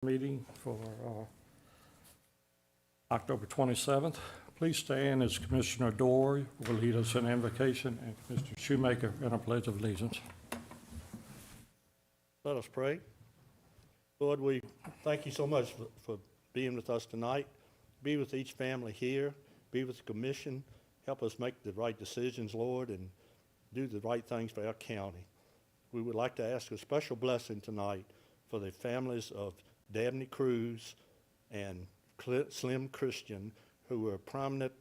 meeting for October 27th. Please stand as Commissioner Dorr will lead us in invocation and Mr. Shoemaker in a pledge of allegiance. Let us pray. Lord, we thank you so much for being with us tonight. Be with each family here. Be with the commission. Help us make the right decisions, Lord, and do the right things for our county. We would like to ask a special blessing tonight for the families of Dabney Cruz and Slim Christian, who are prominent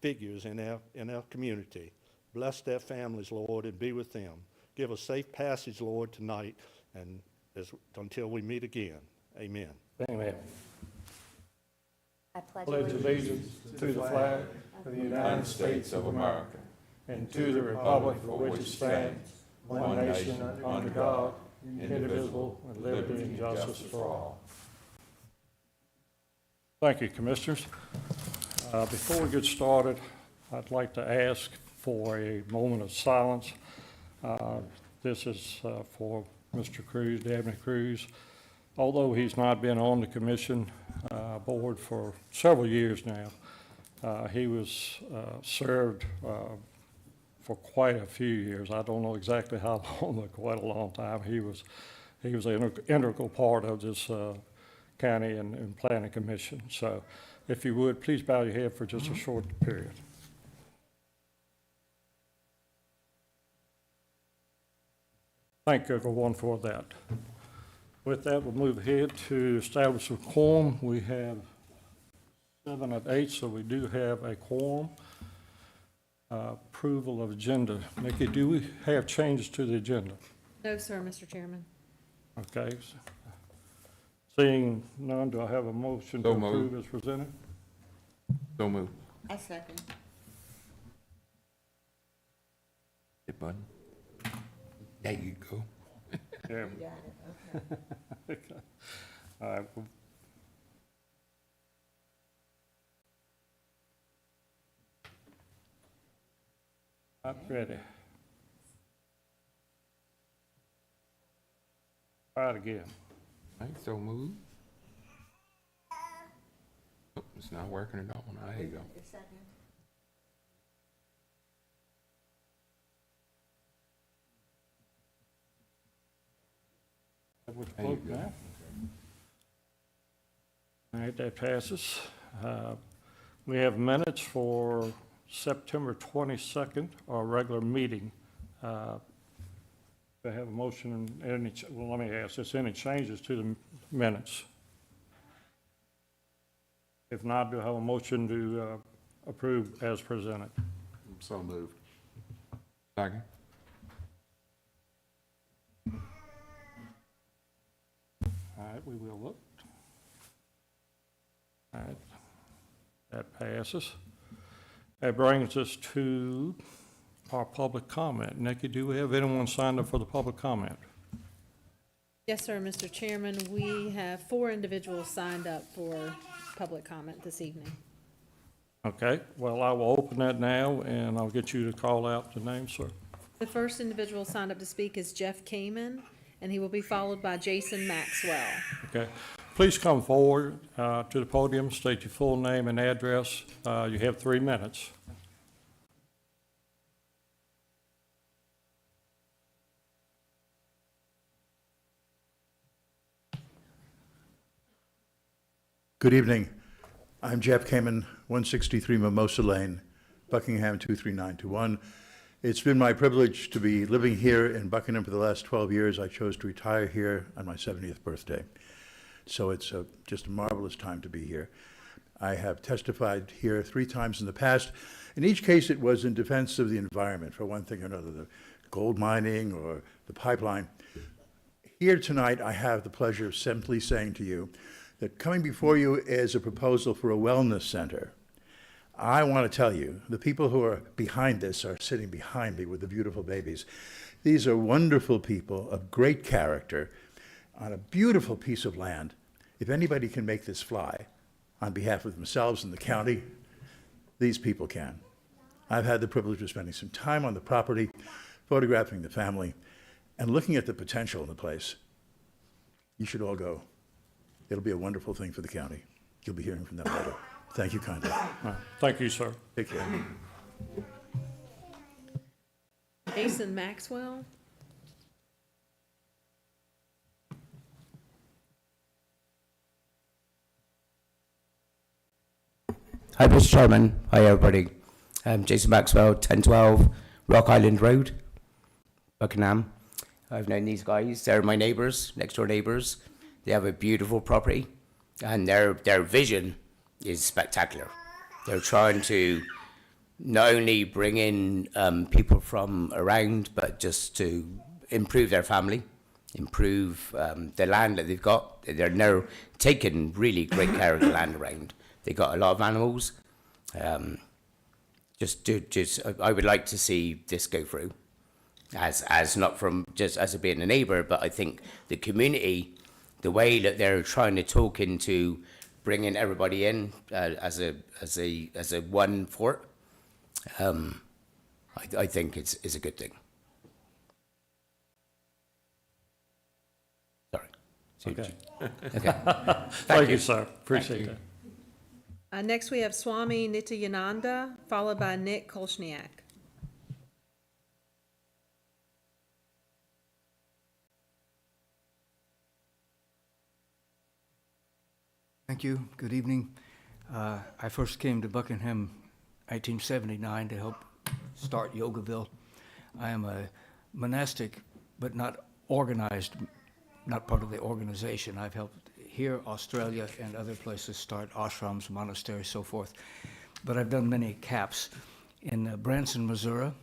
figures in our community. Bless their families, Lord, and be with them. Give us safe passage, Lord, tonight and until we meet again. Amen. Amen. I pledge Pledge allegiance to the flag of the United States of America and to the republic for which it stands, one nation under God, indivisible, with liberty and justice for all. Thank you, Commissioners. Before we get started, I'd like to ask for a moment of silence. This is for Mr. Cruz, Dabney Cruz. Although he's not been on the commission board for several years now, he was served for quite a few years. I don't know exactly how long, but quite a long time. He was an integral part of this county and planning commission. So if you would, please bow your head for just a short period. Thank you, everyone, for that. With that, we'll move ahead to establish a quorum. We have 7 of 8, so we do have a quorum. Approval of agenda. Nikki, do we have changes to the agenda? No, sir, Mr. Chairman. Okay. Seeing none, do I have a motion to approve as presented? So moved. I second. Hey, bud. There you go. Yeah. You got it, okay. All right. Not ready. Try it again. All right, so moved. Oh, it's not working at all. There you go. Your second. Which There you vote go. now? All right, that passes. We have minutes for September 22nd, our regular meeting. Do I have a motion and any, well, let me ask, is any changes to the minutes? If not, do I have a motion to approve as presented? So moved. Second. All right, we will look. All right, that passes. That brings us to our public comment. Nikki, do we have anyone signed up for the public comment? Yes, sir, Mr. Chairman. We have 4 individuals signed up for public comment this evening. Okay, well, I will open that now, and I'll get you to call out the name, sir. The first individual signed up to speak is Jeff Kamen, and he will be followed by Jason Maxwell. Okay, please come forward to the podium, state your full name and address. You have 3 minutes. Good evening. I'm Jeff Kamen, 163 Mimosa Lane, Buckingham 23921. It's been my privilege to be living here in Buckingham for the last 12 years. I chose to retire here on my 70th birthday. So it's just a marvelous time to be here. I have testified here 3 times in the past. In each case, it was in defense of the environment, for one thing or another, the gold mining or the pipeline. Here tonight, I have the pleasure of simply saying to you that coming before you is a proposal for a wellness center. I want to tell you, the people who are behind this are sitting behind me with the beautiful babies. These are wonderful people of great character on a beautiful piece of land. If anybody can make this fly on behalf of themselves and the county, these people can. I've had the privilege of spending some time on the property, photographing the family, and looking at the potential in the place. You should all go. It'll be a wonderful thing for the county. You'll be hearing from them later. Thank you kindly. Thank you, sir. Take care. Jason Maxwell? Hi, Mr. Chairman. Hi, everybody. I'm Jason Maxwell, 1012 Rock Island Road, Buckingham. I've known these guys. They're my neighbours, next door neighbours. They have a beautiful property, and their vision is spectacular. They're trying to not only bring in people from around, but just to improve their family, improve the land that they've got. They're now taking really great care of the land around. They got a lot of animals. I would like to see this go through, as not from just as being a neighbour, but I think the community, the way that they're trying to talk into bringing everybody in as a one fort, I think is a good thing. Sorry. Okay. Okay. Thank you, sir. Appreciate that. Next, we have Swami Nityananda, followed by Nick Kolchniak. Thank you. Good evening. I first came to Buckingham 1979 to help start Yogaville. I am a monastic, but not organized, not part of the organization. I've helped here, Australia, and other places start ashrams, monasteries, so forth. But I've done many caps. In Branson, Missouri,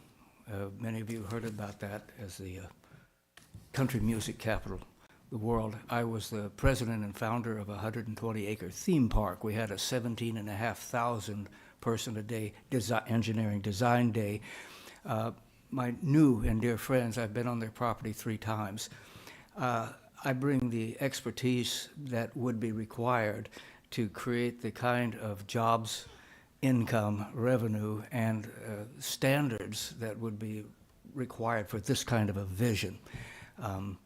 many of you heard about that as the country music capital of the world. I was the president and founder of a 120-acre theme park. We had a 17,500 person a day engineering design day. My new and dear friends, I've been on their property 3 times. I bring the expertise that would be required to create the kind of jobs, income, revenue, and standards that would be required for this kind of a vision. I'm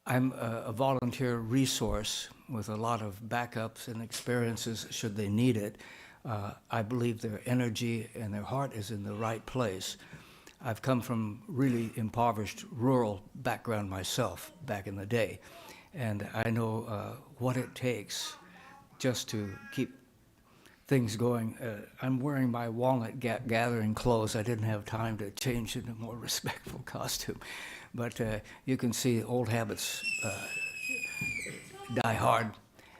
a volunteer resource with a lot of backups and experiences should they need it. I believe their energy and their heart is in the right place. I've come from really impoverished rural background myself back in the day, and I know what it takes just to keep things going. I'm wearing my walnut gathering clothes. I didn't have time to change into a more respectful costume, but you can see old habits die hard.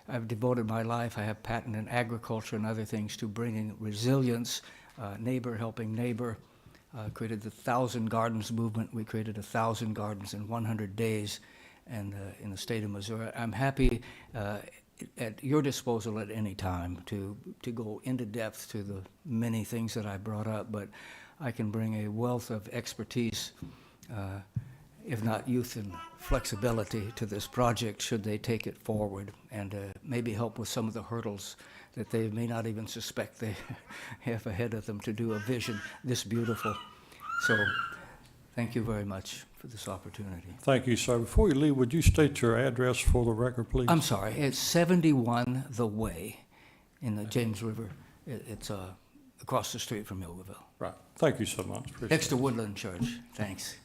I've devoted my life, I have patent in agriculture and other things, to bringing resilience, neighbor helping neighbor. Created the 1,000 Gardens movement. We created 1,000 gardens in 100 days and in the state of Missouri. I'm happy at your disposal at any time to go into depth to the many things that I brought up, but I can bring a wealth of expertise, if not youth and flexibility, to this project should they take it forward, and maybe help with some of the hurdles that they may not even suspect they have ahead of them to do a vision this beautiful. So thank you very much for this opportunity. Thank you, sir. Before you leave, would you state your address for the record, please? I'm sorry, it's 71 The Way in the James River. It's across the street from Yogaville. Right. Thank you so much. Appreciate Next to Woodland Church. Thanks.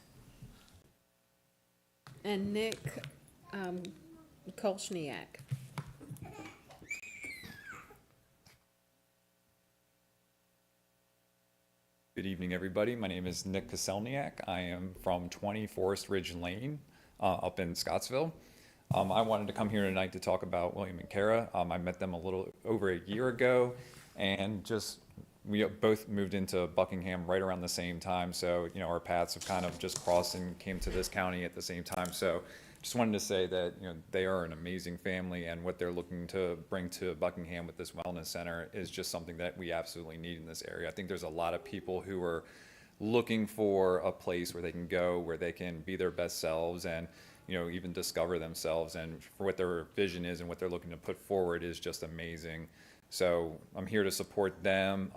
And Nick Kolchniak. Good evening, everybody. My name is Nick Koselniak. I am from 20 Forest Ridge Lane up in Scottsville. I wanted to come here tonight to talk about William and Kara. I met them a little over a year ago, and we both moved into Buckingham right around the same time. So, you know, our paths have kind of just crossed and came to this county at the same time. So just wanted to say that, you know, they are an amazing family, and what they're looking to bring to Buckingham with this wellness center is just something that we absolutely need in this area. I think there's a lot of people who are looking for a place where they can go, where they can be their best selves and, you know, even discover themselves, and for what their vision is and what they're looking to put forward is just amazing. So I'm here to support them.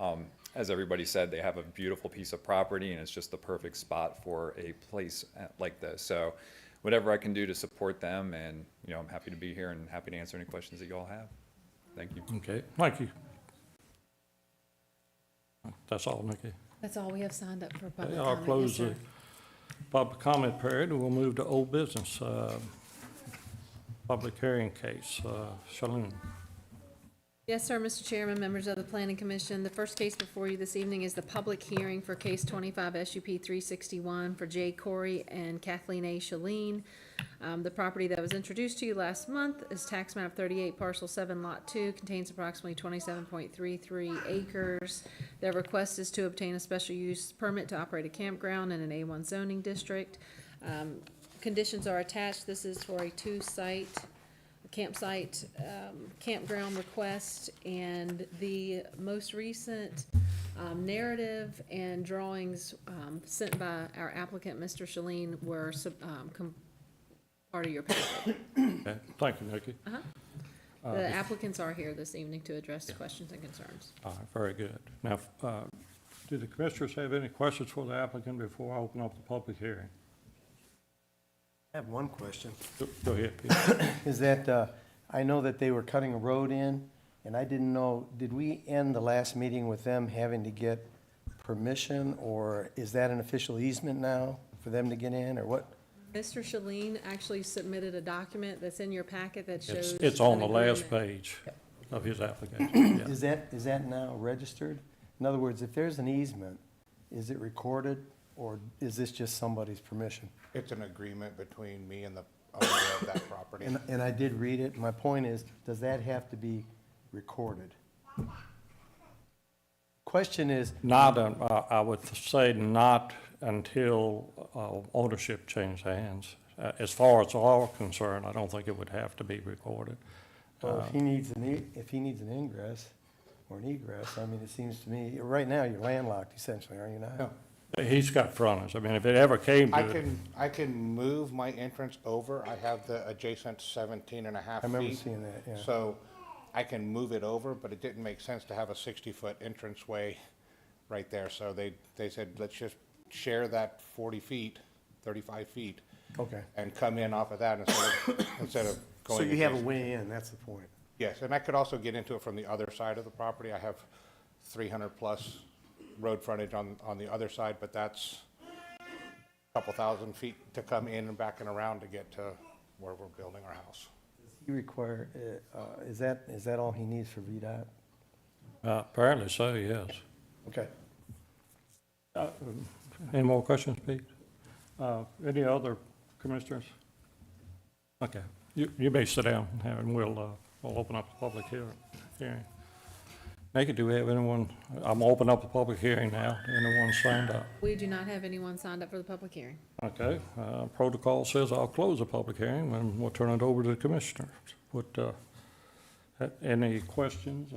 As everybody said, they have a beautiful piece of property, and it's just the perfect spot for a place like this. So whatever I can do to support them, and, you know, I'm happy to be here and happy to answer any questions that you all have. Thank you. Okay, thank you. That's all, Nikki. That's all we have signed up for public Okay, I'll comment. close Yes, the sir. public comment period, and we'll move to old business. Public hearing case, Shalene. Yes, sir, Mr. Chairman, members of the Planning Commission. The first case before you this evening is the public hearing for case 25 SUP 361 for Jay Corey and Kathleen A. Shalene. The property that was introduced to you last month is tax map 38, parcel 7, lot 2, contains approximately 27.33 acres. Their request is to obtain a special use permit to operate a campground in an A1 zoning district. Conditions are attached. This is for a two-site campsite, campground request, and the most recent narrative and drawings sent by our applicant, Mr. Shalene, were part of your packet. Okay, thank you, Nikki. The applicants are here this evening to address questions and concerns. All right, very good. Now, do the commissioners have any questions for the applicant before I open up the public hearing? I have one question. Go ahead, Pete. Is that, I know that they were cutting a road in, and I didn't know, did we end the last meeting with them having to get permission, or is that an official easement now for them to get in, or what? Mr. Shalene actually submitted a document that's in your packet that shows. It's on the an last agreement. page of his application. Yeah. Is that now registered? In other words, if there's an easement, is it recorded, or is this just somebody's permission? It's an agreement between me and the owner of that property. And I did read it. My point is, does that have to be recorded? Question is, Not, I would say not until ownership changed hands. As far as all concerned, I don't think it would have to be recorded. well, if he needs an ingress or an egress, I mean, it seems to me, right now, you're landlocked essentially, are you not? No. He's got frontage. I mean, if it ever came I to it, I can move my entrance over. I have the adjacent 17 and a half I feet. remember seeing that, yeah. So I can move it over, but it didn't make sense to have a 60-foot entranceway right there. So they said, let's just share that 40 feet, 35 feet, Okay. and come in off of that instead of going. So you have a adjacent. way in, that's the point. Yes, and I could also get into it from the other side of the property. I have 300-plus road frontage on the other side, but that's a couple thousand feet to come in and back and around to get to where we're building our house. He require, is that all he needs for VDOT? apparently so, yes. Okay. Any more questions, Pete? Any other commissioners? Okay, you may sit down, and we'll open up the public hearing. Nikki, do we have anyone, I'm gonna open up the public hearing now. Anyone signed up? We do not have anyone signed up for the public hearing. Okay, protocol says I'll close the public hearing, and we'll turn it over to the commissioners. Any questions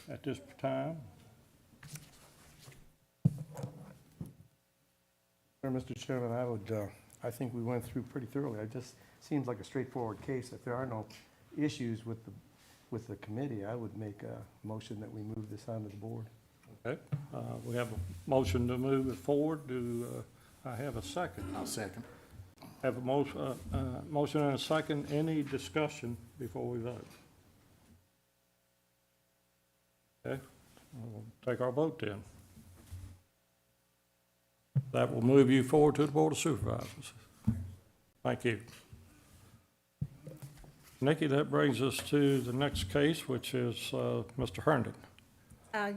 at this time? Mr. Chairman, I think we went through pretty thoroughly. It just seems like a straightforward case. If there are no issues with the committee, I would make a motion that we move this onto the board. Okay, we have a motion to move it forward. Do I have a second? I'll second. Have a motion and a second. Any discussion before we vote? Okay, we'll take our vote then. That will move you forward to the Board of Supervisors. Thank you. Nikki, that brings us to the next case, which is Mr. Herndon.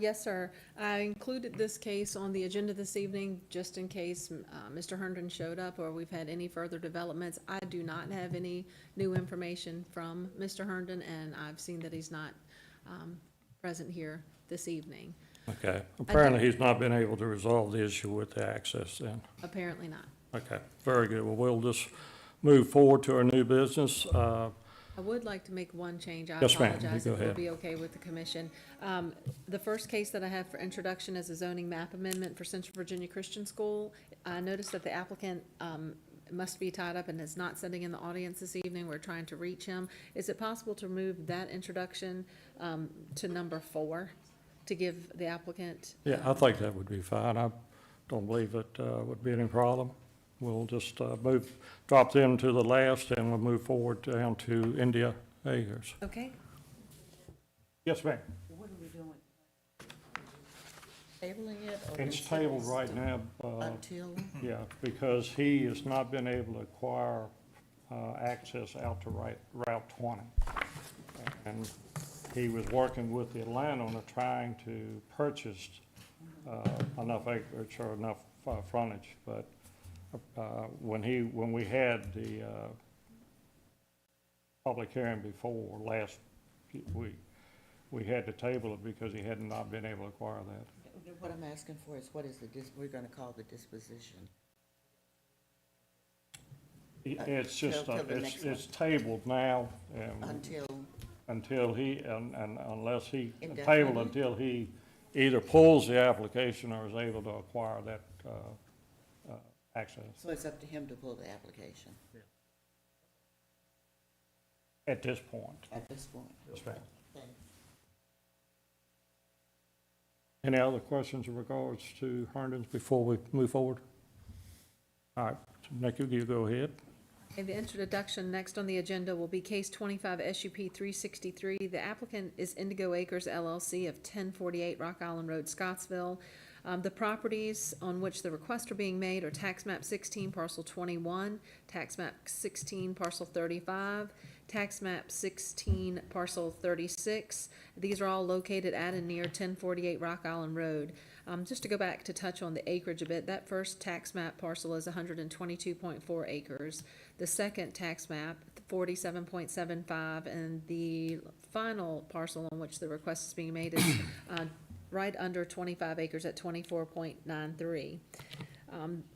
Yes, sir. I included this case on the agenda this evening just in case Mr. Herndon showed up or we've had any further developments. I do not have any new information from Mr. Herndon, and I've seen that he's not present here this evening. Okay, apparently he's not been able to resolve the issue with the access then. Apparently not. Okay, very good. Well, we'll just move forward to our new business. I would like to make one change. I Yes, ma'am. You apologize go if it'll ahead. be okay with the commission. The first case that I have for introduction is a zoning map amendment for Central Virginia Christian School. I noticed that the applicant must be tied up and is not sitting in the audience this evening. We're trying to reach him. Is it possible to move that introduction to number 4 to give the applicant? Yeah, I think that would be fine. I don't believe it would be any problem. we'll just drop them to the last, and we'll move forward down to India Acres. Okay, Yes, ma'am. What are we doing? Tabling it? Or It's tabled right now, Until, yeah, because he has not been able to acquire access out to Route 20. And he was working with the landowner trying to purchase enough acreage or enough frontage, but when we had the public hearing before last week, we had to table it because he had not been able to acquire that. what I'm asking for is what is we're gonna call the disposition? It's just, till the next it's tabled now, until he, and unless he, tabled until he either pulls the application or is able to acquire that access. So it's up to him to pull the application At this point. at this point? Yes, ma'am. Okay. Any other questions in regards to Herndon's before we move forward? All right, Nick, you go ahead. okay, the introduction next on the agenda will be case 25 SUP 363. The applicant is Indigo Acres LLC of 1048 Rock Island Road, Scottsville. The properties on which the requests are being made are tax map 16 parcel 21, tax map 16 parcel 35, tax map 16 parcel 36. These are all located at and near 1048 Rock Island Road. Just to go back to touch on the acreage a bit, that first tax map parcel is 122.4 acres. The second tax map, 47.75, and the final parcel on which the request is being made is right under 25 acres at 24.93.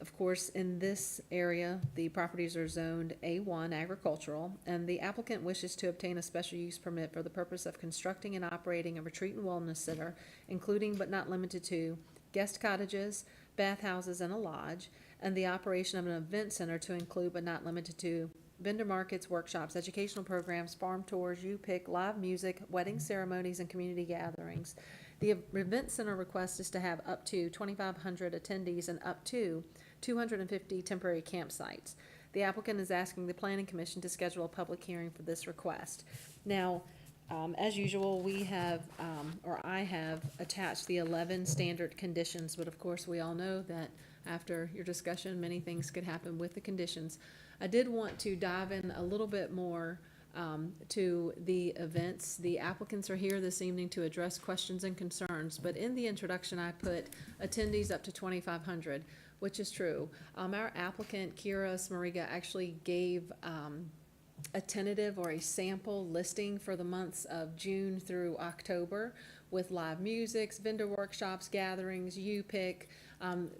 Of course, in this area, the properties are zoned A1 agricultural, and the applicant wishes to obtain a special use permit for the purpose of constructing and operating a retreat and wellness center, including but not limited to guest cottages, bathhouses, and a lodge, and the operation of an event center to include but not limited to vendor markets, workshops, educational programs, farm tours, U-Pick, live music, wedding ceremonies, and community gatherings. The event center request is to have up to 2,500 attendees and up to 250 temporary campsites. The applicant is asking the Planning Commission to schedule a public hearing for this request. Now, as usual, we have, or I have attached the 11 standard conditions, but of course, we all know that after your discussion, many things could happen with the conditions. I did want to dive in a little bit more to the events. The applicants are here this evening to address questions and concerns, but in the introduction, I put attendees up to 2,500, which is true. Our applicant, Kira Smariga, actually gave a tentative or a sample listing for the months of June through October with live music, vendor workshops, gatherings, U-Pick, an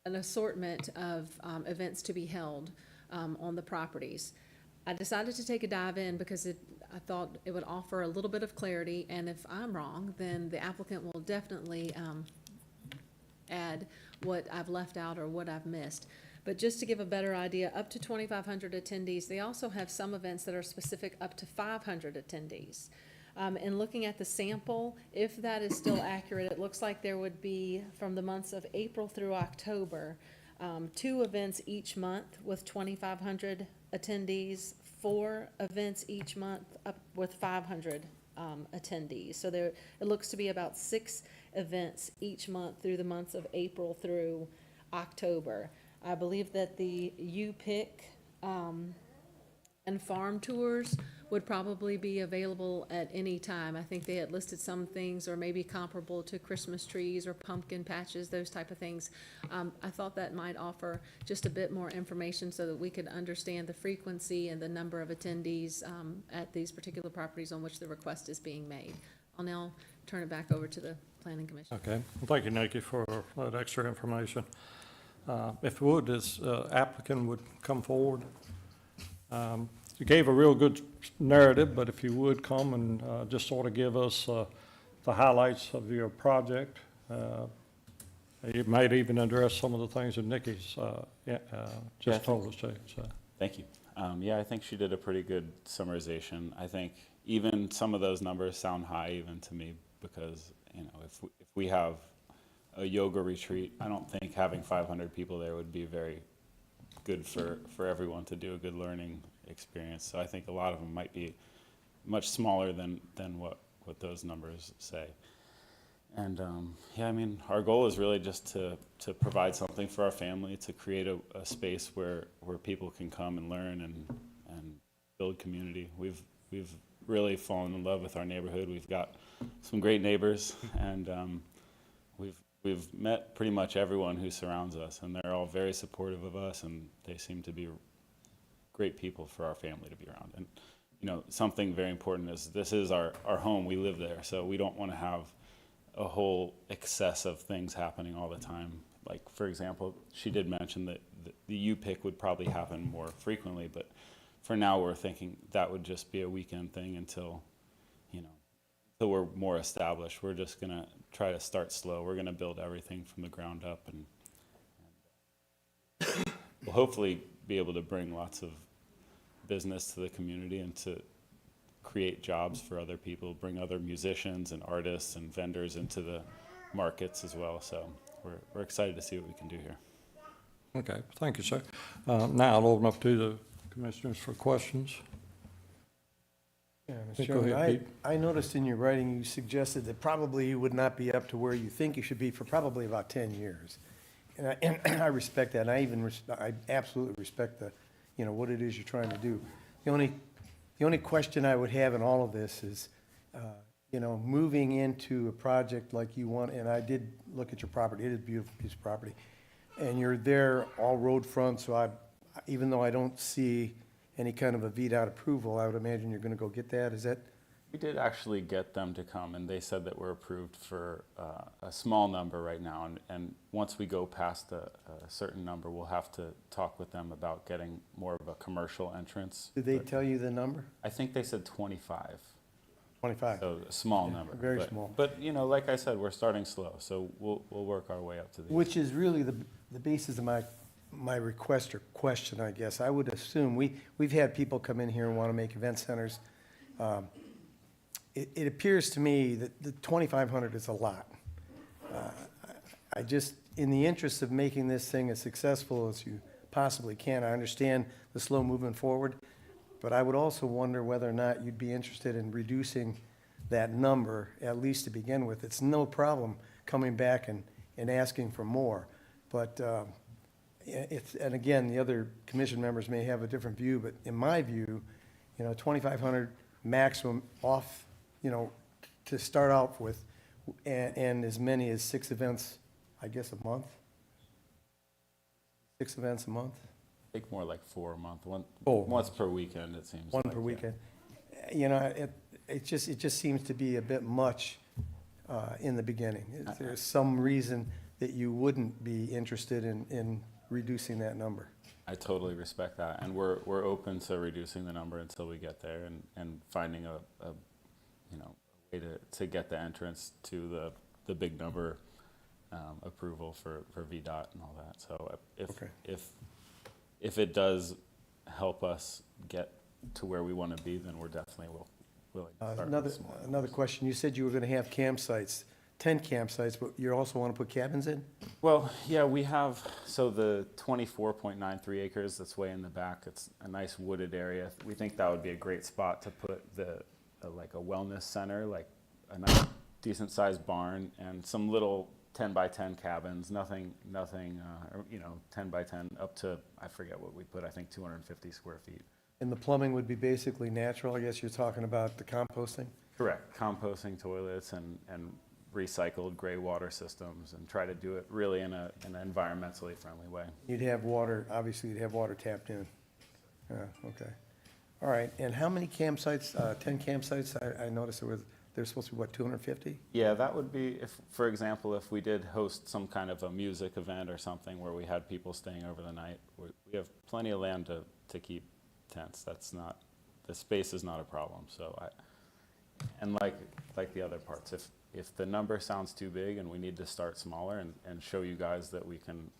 assortment of events to be held on the properties. I decided to take a dive in because I thought it would offer a little bit of clarity, and if I'm wrong, then the applicant will definitely add what I've left out or what I've missed. But just to give a better idea, up to 2,500 attendees. They also have some events that are specific up to 500 attendees. And looking at the sample, if that is still accurate, it looks like there would be, from the months of April through October, 2 events each month with 2,500 attendees, 4 events each month up with 500 attendees. So there, it looks to be about 6 events each month through the months of April through October. I believe that the U-Pick and farm tours would probably be available at any time. I think they had listed some things, or maybe comparable to Christmas trees or pumpkin patches, those type of things. I thought that might offer just a bit more information so that we could understand the frequency and the number of attendees at these particular properties on which the request is being made. I'll now turn it back over to the Planning Commission. Okay, well, thank you, Nikki, for that extra information. If you would, this applicant would come forward. You gave a real good narrative, but if you would come and just sort of give us the highlights of your project. You might even address some of the things that Nikki's just told us to. So. Thank you. Yeah, I think she did a pretty good summarization. I think even some of those numbers sound high even to me because, you know, if we have a yoga retreat. I don't think having 500 people there would be very good for everyone to do a good learning experience. So I think a lot of them might be much smaller than what those numbers say. And yeah, I mean, our goal is really just to provide something for our family, to create a space where people can come and learn and build community. We've really fallen in love with our neighborhood. We've got some great neighbors, and we've met pretty much everyone who surrounds us, and they're all very supportive of us, and they seem to be great people for our family to be around. And you know, something very important is this is our home. We live there, so we don't want to have a whole excess of things happening all the time. Like, for example, she did mention that the U-Pick would probably happen more frequently, but for now we're thinking that would just be a weekend thing until, you know, until we're more established. We're just gonna try to start slow. We're gonna build everything from the ground up, and we'll hopefully be able to bring lots of business to the community and to create jobs for other people, bring other musicians and artists and vendors into the markets as well. So we're excited to see what we can do here. Okay, thank you, sir. Now I'll open up to the commissioners for questions. Yeah, Go Mr. Chairman, ahead, Pete. I noticed in your writing, you suggested that probably you would not be up to where you think you should be for probably about 10 years. And I respect that, and I absolutely respect you know, what it is you're trying to do. The only question I would have in all of this is, you know, moving into a project like you want, and I did look at your property, it is a beautiful piece of property, and you're there all road front, so even though I don't see any kind of a VDOT approval, I would imagine you're gonna go get that, is that? We did actually get them to come, and they said that we're approved for a small number right now, and once we go past a certain number, we'll have to talk with them about getting more of a commercial entrance. Did they tell you the number? I think they said 25. 25? So a small number. very but- small. But, you know, like I said, we're starting slow, so we'll work our way up to the. Which is really the basis of my request or question, I guess. I would assume, we've had people come in here and want to make event centers. It appears to me that the 2,500 is a lot. I just, in the interest of making this thing as successful as you possibly can, I understand the slow movement forward, but I would also wonder whether or not you'd be interested in reducing that number, at least to begin with. It's no problem coming back and asking for more, but and again, the other commission members may have a different view, but in my view, you know, 2,500 maximum off, you know, to start out with, and as many as 6 events, I guess, a month? 6 events a month? I think more like 4 a month, Oh. once per weekend, it seems. One like, per yeah. weekend. You know, it just seems to be a bit much in the beginning. Is there some reason that you wouldn't be interested in reducing that number? I totally respect that, and we're open to reducing the number until we get there and finding a you know, way to get the entrance to the big number approval for VDOT and all that. So if it does help us get to where we want to be, then we're definitely willing to start with small. Another question, you said you were going to have campsites, 10 campsites, but you also want to put cabins in? Well, yeah, we have, so the 24.93 acres that's way in the back, it's a nice wooded area. We think that would be a great spot to put like a wellness center, like a nice decent sized barn and some little 10 by 10 cabins, nothing, you know, 10 by 10 up to, I forget what we put, I think 250 square feet. And the plumbing would be basically natural, I guess you're talking about the composting? Correct, composting toilets and recycled gray water systems, and try to do it really in an environmentally friendly way. You'd have water, obviously you'd have water tapped in. Okay. All right, and how many campsites, 10 campsites? I noticed there's supposed to be, what, 250? Yeah, that would be, if, for example, if we did host some kind of a music event or something where we had people staying over the night, we have plenty of land to keep tents. That's not, the space is not a problem. So and like the other parts, if the number sounds too big and we need to start smaller and show you guys that we can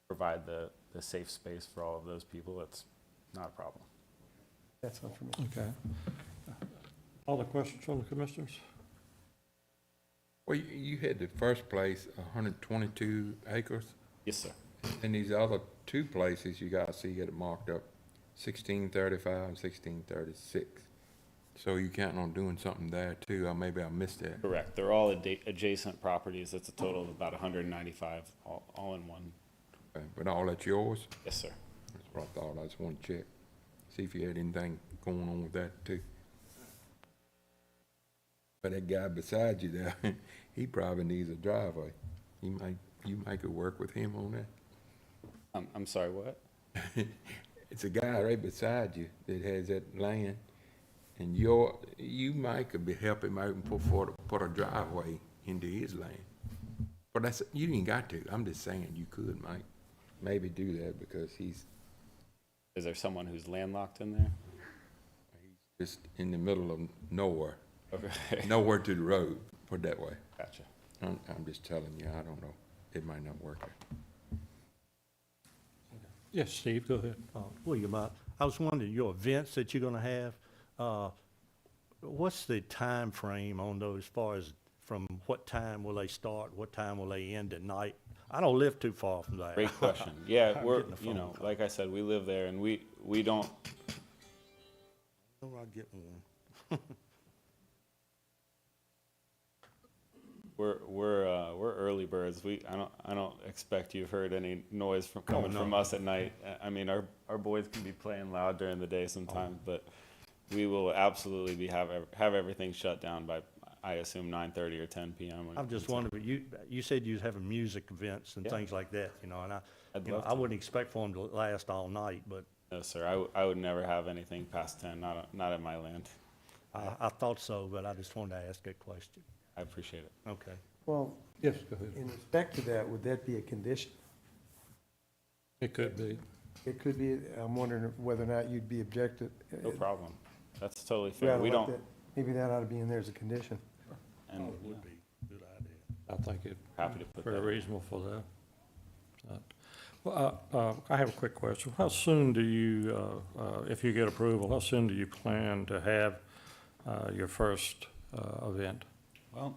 provide the safe space for all of those people, it's not a problem. That's not for me. Okay. Other questions from the commissioners? Well, you had the first place, 122 acres, Yes, sir. and these other two places you got, see, you got it marked up, 1635 and 1636. So you counting on doing something there too, or maybe I missed that. Correct. They're all adjacent properties. It's a total of about 195, all in one. Okay, but all that's yours? Yes, sir. That's what I thought, I just wanted to check, see if you had anything going on with that too. But that guy beside you there, he probably needs a driveway. You might could work with him on that. I'm sorry, what? It's a guy right beside you that has that land, and you might could be helping him out and put a driveway into his land. But that's, you ain't got to, I'm just saying you could, Mike, maybe do that because he's Is there someone who's landlocked in there? just in the middle of nowhere, Okay. nowhere to the road, put it that way. Gotcha. I'm just telling you, I don't know, it might not work. Yes, Steve, go ahead. William, I was wondering, your events that you're gonna have, what's the time frame on those, as far as from what time will they start, what time will they end at night? I don't live too far from there. Great question. Yeah, I'm we're, getting a phone call. like I said, we live there and we don't, Oh, I'll get one. we're early birds. I don't expect you've heard any noise coming no. from us at night. I mean, our boys can be playing loud during the day sometimes, but we will absolutely have everything shut down by, I assume, 9:30 or 10 p.m. I'm just wondering, you said you was having music events and Yeah. things like that, and I'd you know, love I to. wouldn't expect for them to last all night, but No, sir, I would never have anything past 10, not at my land. I thought so, but I just wanted to ask that question. I appreciate it. Okay. Well, Yes, go ahead. in respect to that, would that be a condition? It could be. It could be, I'm wondering whether or not you'd be objected. No problem. That's totally Yeah, fair. I'd We like don't, that. Maybe that ought to be in there as a condition. and Oh, it would be a good idea. I think it's happy to put very that. reasonable for that. Well, I have a quick question. How soon do you, if you get approval, how soon do you plan to have your first event? Well,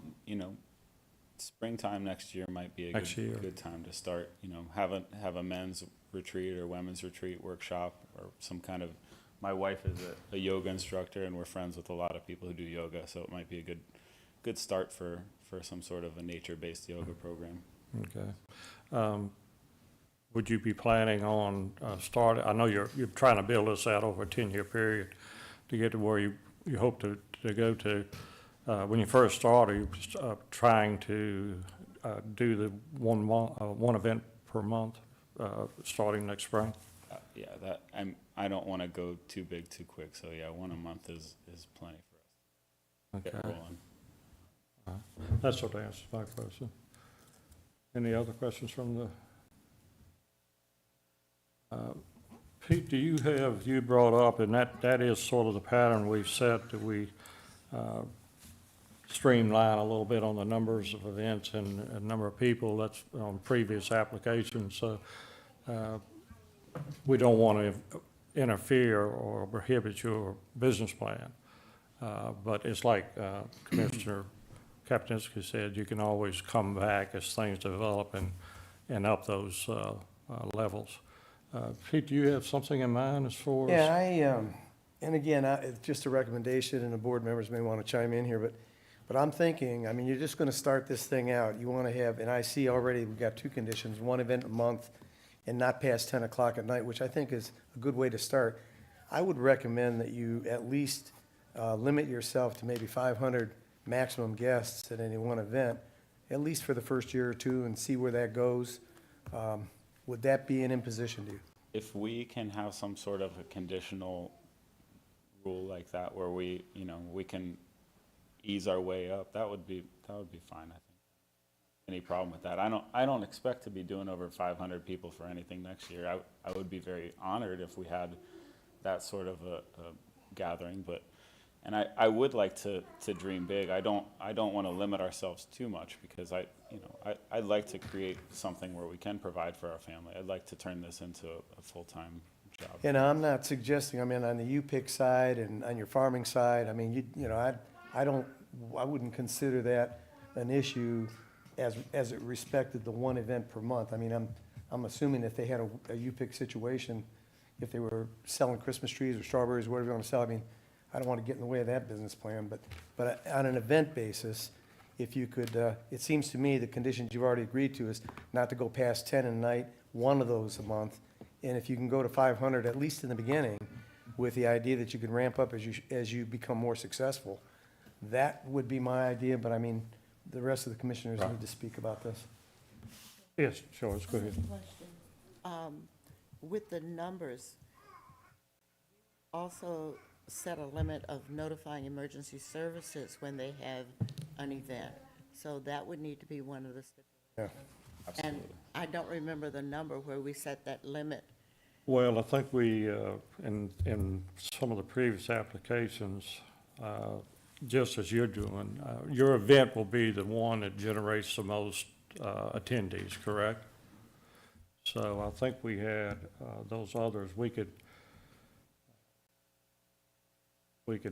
springtime next year might be a Next year. good time to start, have a men's retreat or women's retreat workshop or some kind of, my wife is a yoga instructor and we're friends with a lot of people who do yoga, so it might be a good start for some sort of a nature-based yoga program. Okay. Would you be planning on starting, I know you're trying to build this out over a 10-year period to get to where you hope to go to. When you first started, you were trying to do the one event per month, starting next spring? Yeah, I don't want to go too big too quick, so yeah, one a month is plenty for us to get Okay. rolling. That's what answers my question. Any other questions from the? Pete, do you brought up, and that is sort of the pattern we've set, that we streamline a little bit on the numbers of events and number of people. That's on previous applications. So we don't want to interfere or prohibit your business plan. But it's like Commissioner Kapinski said, you can always come back as things develop and up those levels. Pete, do you have something in mind as far as? Yeah, and again, it's just a recommendation, and the board members may want to chime in here, but I'm thinking, I mean, you're just going to start this thing out. You want to have, and I see already we've got two conditions, one event a month and not past 10 o'clock at night, which I think is a good way to start. I would recommend that you at least limit yourself to maybe 500 maximum guests at any one event, at least for the first year or two, and see where that goes. Would that be an imposition to you? If We can have some sort of a conditional rule like that where we can ease our way up, that would be fine, I think. Any problem with that? I don't expect to be doing over 500 people for anything next year. I would be very honored if we had that sort of a gathering, and I would like to dream big. I don't want to limit ourselves too much because I'd like to create something where we can provide for our family. I'd like to turn this into a full-time job. And I'm not suggesting, I mean, on the U-Pick side and on your farming side, I mean, I wouldn't consider that an issue as it respected the one event per month. I mean, I'm assuming if they had a U-Pick situation, if they were selling Christmas trees or strawberries, whatever you want to sell, I mean, I don't want to get in the way of that business plan, but on an event basis, if you could, it seems to me the conditions you've already agreed to is not to go past 10 a night, one of those a month, and if you can go to 500, at least in the beginning, with the idea that you can ramp up as you become more successful, that would be my idea, but I mean, the rest of the commissioners need to speak about this. Yes, George, go ahead. Question. With the numbers, also set a limit of notifying emergency services when they have an event. So that would need to be one of the stipulations. Yeah. And I don't remember the number where we set that limit. Well, I think we, in some of the previous applications, just as you're doing, your event will be the one that generates the most attendees, correct? So I think we had those others, we could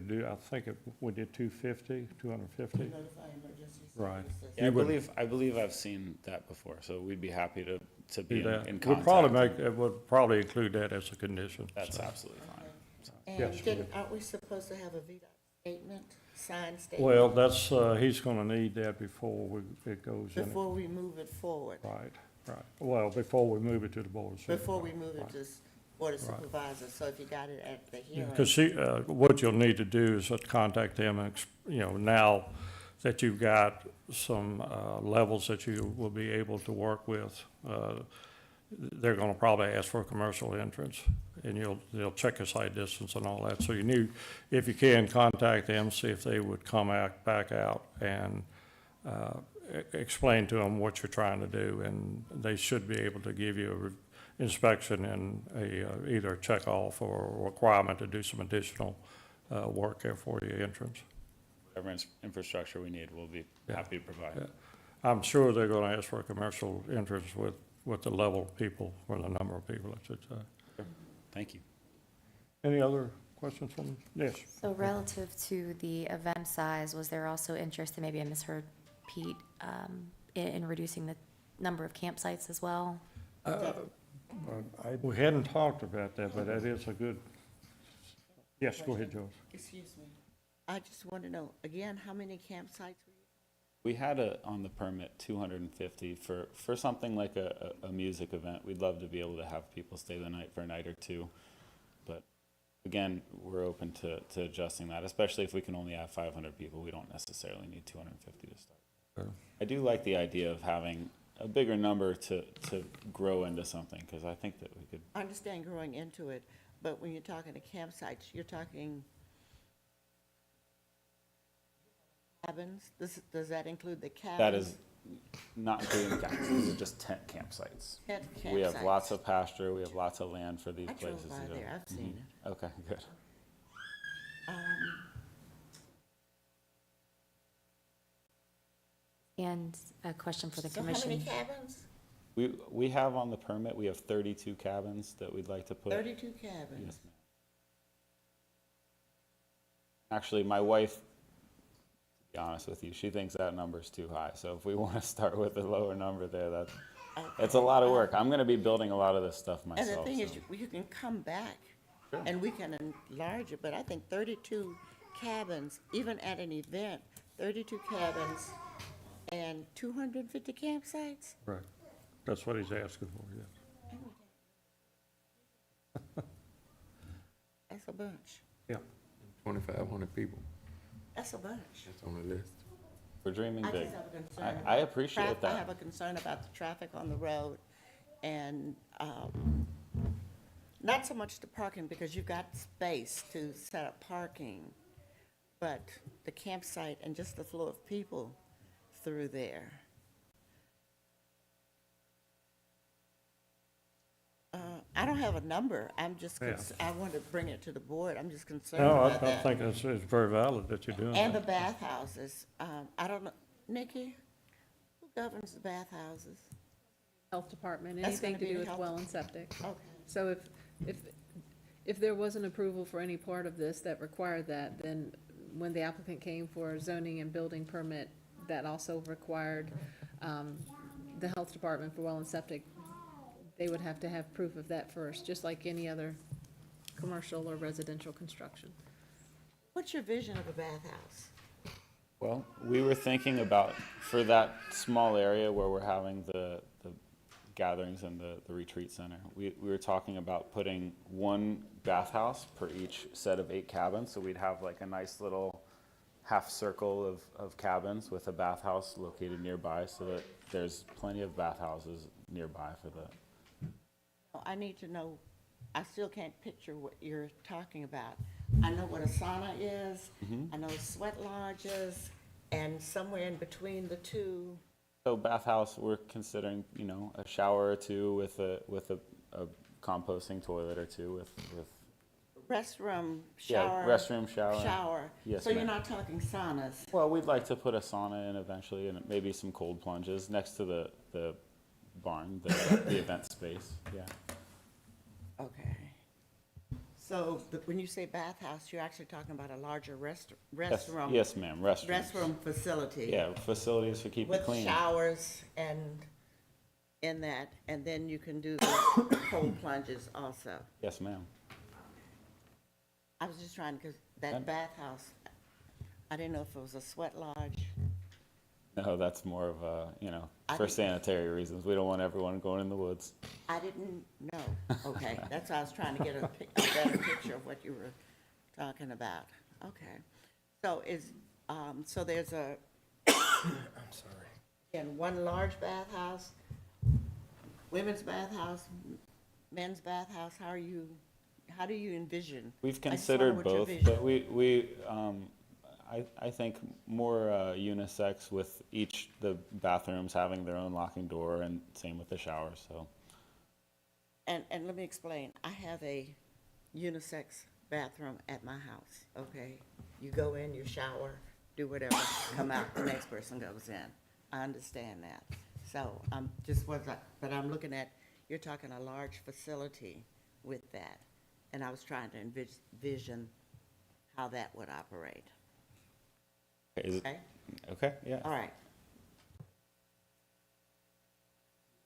do, I think we did 250, 250. Notify emergency Right. services. Yeah, You wouldn't I believe I've seen that before, so we'd be happy to be do that. in We'll probably contact. it would probably include that as a condition. That's so. absolutely fine. And Yes, aren't we supposed to have a VDOT statement, signed statement? Well, that's, he's gonna need that before it goes in. Before we move it forward, Right, right. Well, before we move it to the board of supervisors. before we move it Right. to Board of Right. Supervisors, so if you got it at the hearing. Because what you'll need to do is contact them, and now that you've got some levels that you will be able to work with, they're gonna probably ask for a commercial entrance, and they'll check your site distance and all that. So if you can, contact them, see if they would come back out and explain to them what you're trying to do, and they should be able to give you a inspection and either a check off or a requirement to do some additional work there for your entrance. Whatever infrastructure we need, we'll be happy to provide. Yeah. I'm sure they're gonna ask for a commercial entrance with the level of people, or the number of people, I should say. Sure. Thank you. Any other questions from, yes? So relative to the event size, was there also interest, and maybe I misheard Pete, in reducing the number of campsites as well? We hadn't talked about that, but that is a good, yes, go ahead, George. Excuse me. I just want to know, again, how many campsites were you? We had on the permit 250 for something like a music event. We'd love to be able to have people stay the night for a night or two. But again, we're open to adjusting that, especially if we can only have 500 people. We don't necessarily need 250 to start. Sure. I do like the idea of having a bigger number to grow into something, because I think that we could. I understand growing into it, but when you're talking to campsites, you're talking cabins? Does that include the cabins? That is not including cabins. These are just tent campsites. Tent We have campsites. lots of pasture. We have lots of land for these I places. drove by to go. there, I've seen it. Okay, good. And a question for the So how many commission. cabins? We have on the permit, we have 32 cabins that we'd like to put. 32 cabins. Yes, ma'am. Actually, my wife, to be honest with you, she thinks that number's too high. So if we want to start with a lower number there, it's a lot of work. I'm going to be building a lot of this stuff And myself. the thing is, so. you can come back Sure. and we can enlarge it, but I think 32 cabins, even at an event, 32 cabins and 250 campsites? Right. That's what he's asking for, yes. That's a bunch. Yeah. 2,500 people, That's a bunch. that's on the list. We're dreaming I big. just have a concern. I appreciate I that. have a concern about the traffic on the road and not so much the parking, because you've got space to set up parking, but the campsite and just the flow of people through there. I don't have a number. I'm just, I want to bring it to the board. I'm just concerned No, about I that. think it's very valid that you're doing And the that. bathhouses. I don't know, Nikki, who governs the bathhouses? Health department, That's anything gonna to be do the with health well and septic. Okay. So if there was an approval for any part of this that required that, then when the applicant came for a zoning and building permit, that also required, the health department for well and septic, they would have to have proof of that first, just like any other commercial or residential construction. What's your vision of a bathhouse? Well, we were thinking about, for that small area where we're having the gatherings and the retreat center, we were talking about putting one bathhouse per each set of 8 cabins, so we'd have like a nice little half circle of cabins with a bathhouse located nearby, so that there's plenty of bathhouses nearby for the. I need to know, I still can't picture what you're talking about. I know what a sauna is, I know sweat lodges, and somewhere in between the two. So bathhouse, we're considering, a shower or two with a composting toilet or two with Restroom, yeah, shower. restroom, shower. Shower. Yes, So you're ma'am. not talking saunas? Well, we'd like to put a sauna in eventually, and maybe some cold plunges next to the barn, the event space, yeah. Okay. So when you say bathhouse, you're actually talking about a larger Yes, restroom? yes, ma'am, restrooms. Restroom facility? Yeah, facilities for keeping With clean. showers and in that, and then you can do the cold plunges also? Yes, ma'am. I was just trying, because that bathhouse, I didn't know if it was a sweat lodge. No, that's more of a, I for think- sanitary reasons. We don't want everyone going in the woods. I didn't know. Okay, that's why I was trying to get a better picture of what you were talking about. Okay. So so there's a, I'm sorry. and one large bathhouse, women's bathhouse, men's bathhouse, how do you envision? We've I just wonder considered what your both, vision- but I think more unisex with the bathrooms having their own locking door, and same with the shower, so. And let me explain, I have a unisex bathroom at my house, okay? You go in, you shower, do whatever, come out, the next person goes in. I understand that. So but I'm looking at, you're talking a large facility with that. And I was trying to envision how that would operate. Is it, Okay? okay, yeah. All right.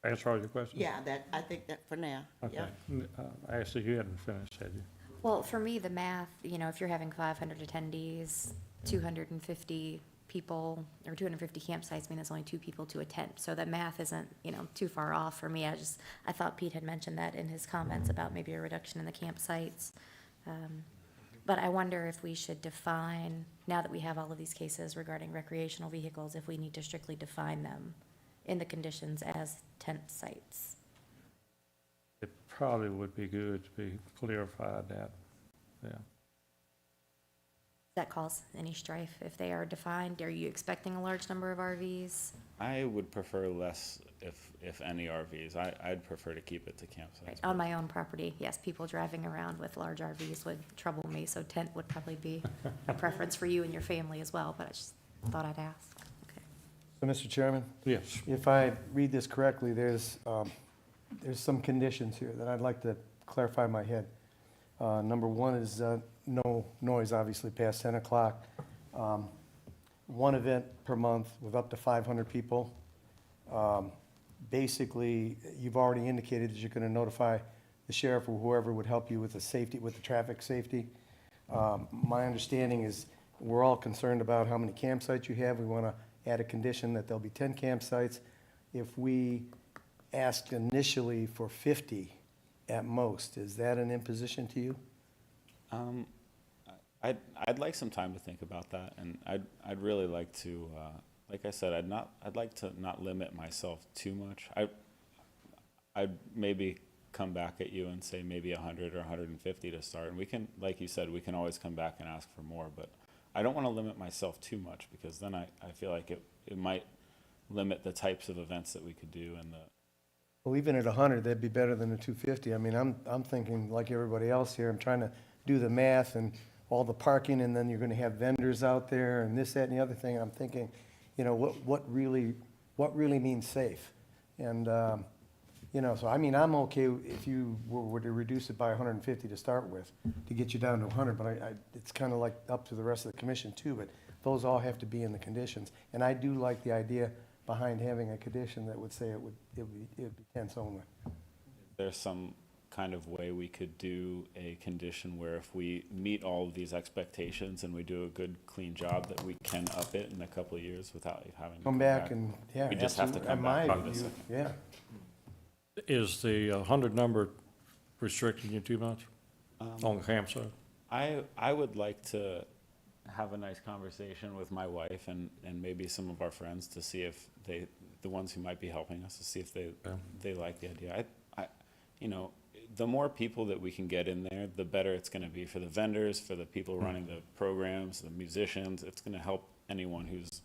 Answer all your questions? Yeah, I think that for now. Okay. Yeah. Ashley, you hadn't finished, had you? Well, for me, the math, if you're having 500 attendees, 250 people, or 250 campsites, mean there's only 2 people to attend. So that math isn't, too far off for me. I thought Pete had mentioned that in his comments about maybe a reduction in the campsites. But I wonder if we should define, now that we have all of these cases regarding recreational vehicles, if we need to strictly define them in the conditions as tent sites. It probably would be good to be clarified that, yeah. Does that cause any strife if they are defined? Are you expecting a large number of RVs? I would prefer less, if any RVs. I'd prefer to keep it to campsites. On my own property, yes, people driving around with large RVs would trouble me, so tent would probably be a preference for you and your family as well, but I just thought I'd ask. Okay. So, Mr. Chairman, Yes, if I read this correctly, there's some conditions here that I'd like to clarify in my head. Number one is no noise, obviously, past 10 o'clock. One event per month with up to 500 people. Basically, you've already indicated that you're going to notify the sheriff or whoever would help you with the traffic safety. My understanding is we're all concerned about how many campsites you have. We want to add a condition that there'll be 10 campsites. If we asked initially for 50 at most, is that an imposition to you? I'd like some time to think about that, and I'd really like to, like I said, I'd like to not limit myself too much. I'd maybe come back at you and say maybe 100 or 150 to start, and we can, like you said, we can always come back and ask for more, but I don't want to limit myself too much, because then I feel like it might limit the types of events that we could do and the. Well, even at 100, that'd be better than the 250. I mean, I'm thinking like everybody else here. I'm trying to do the math and all the parking, and then you're going to have vendors out there and this, that, and the other thing. I'm thinking, what really means safe? And, so I mean, I'm okay if you were to reduce it by 150 to start with, to get you down to 100, but it's kind of like up to the rest of the commission too. But those all have to be in the conditions. And I do like the idea behind having a condition that would say it would be tents only. There's some kind of way we could do a condition where if we meet all of these expectations and we do a good, clean job, that we can up it in a couple of years without having to Come back and, yeah. We just have to absolutely. come In back my with this. view, yeah. Is the 100 number restricting you too much on the campsite? I would like to have a nice conversation with my wife and maybe some of our friends to see if the ones who might be helping us, to see if they like the idea. You know, the more people that we can get in there, the better it's gonna be for the vendors, for the people running the programs, the musicians. It's gonna help anyone who's.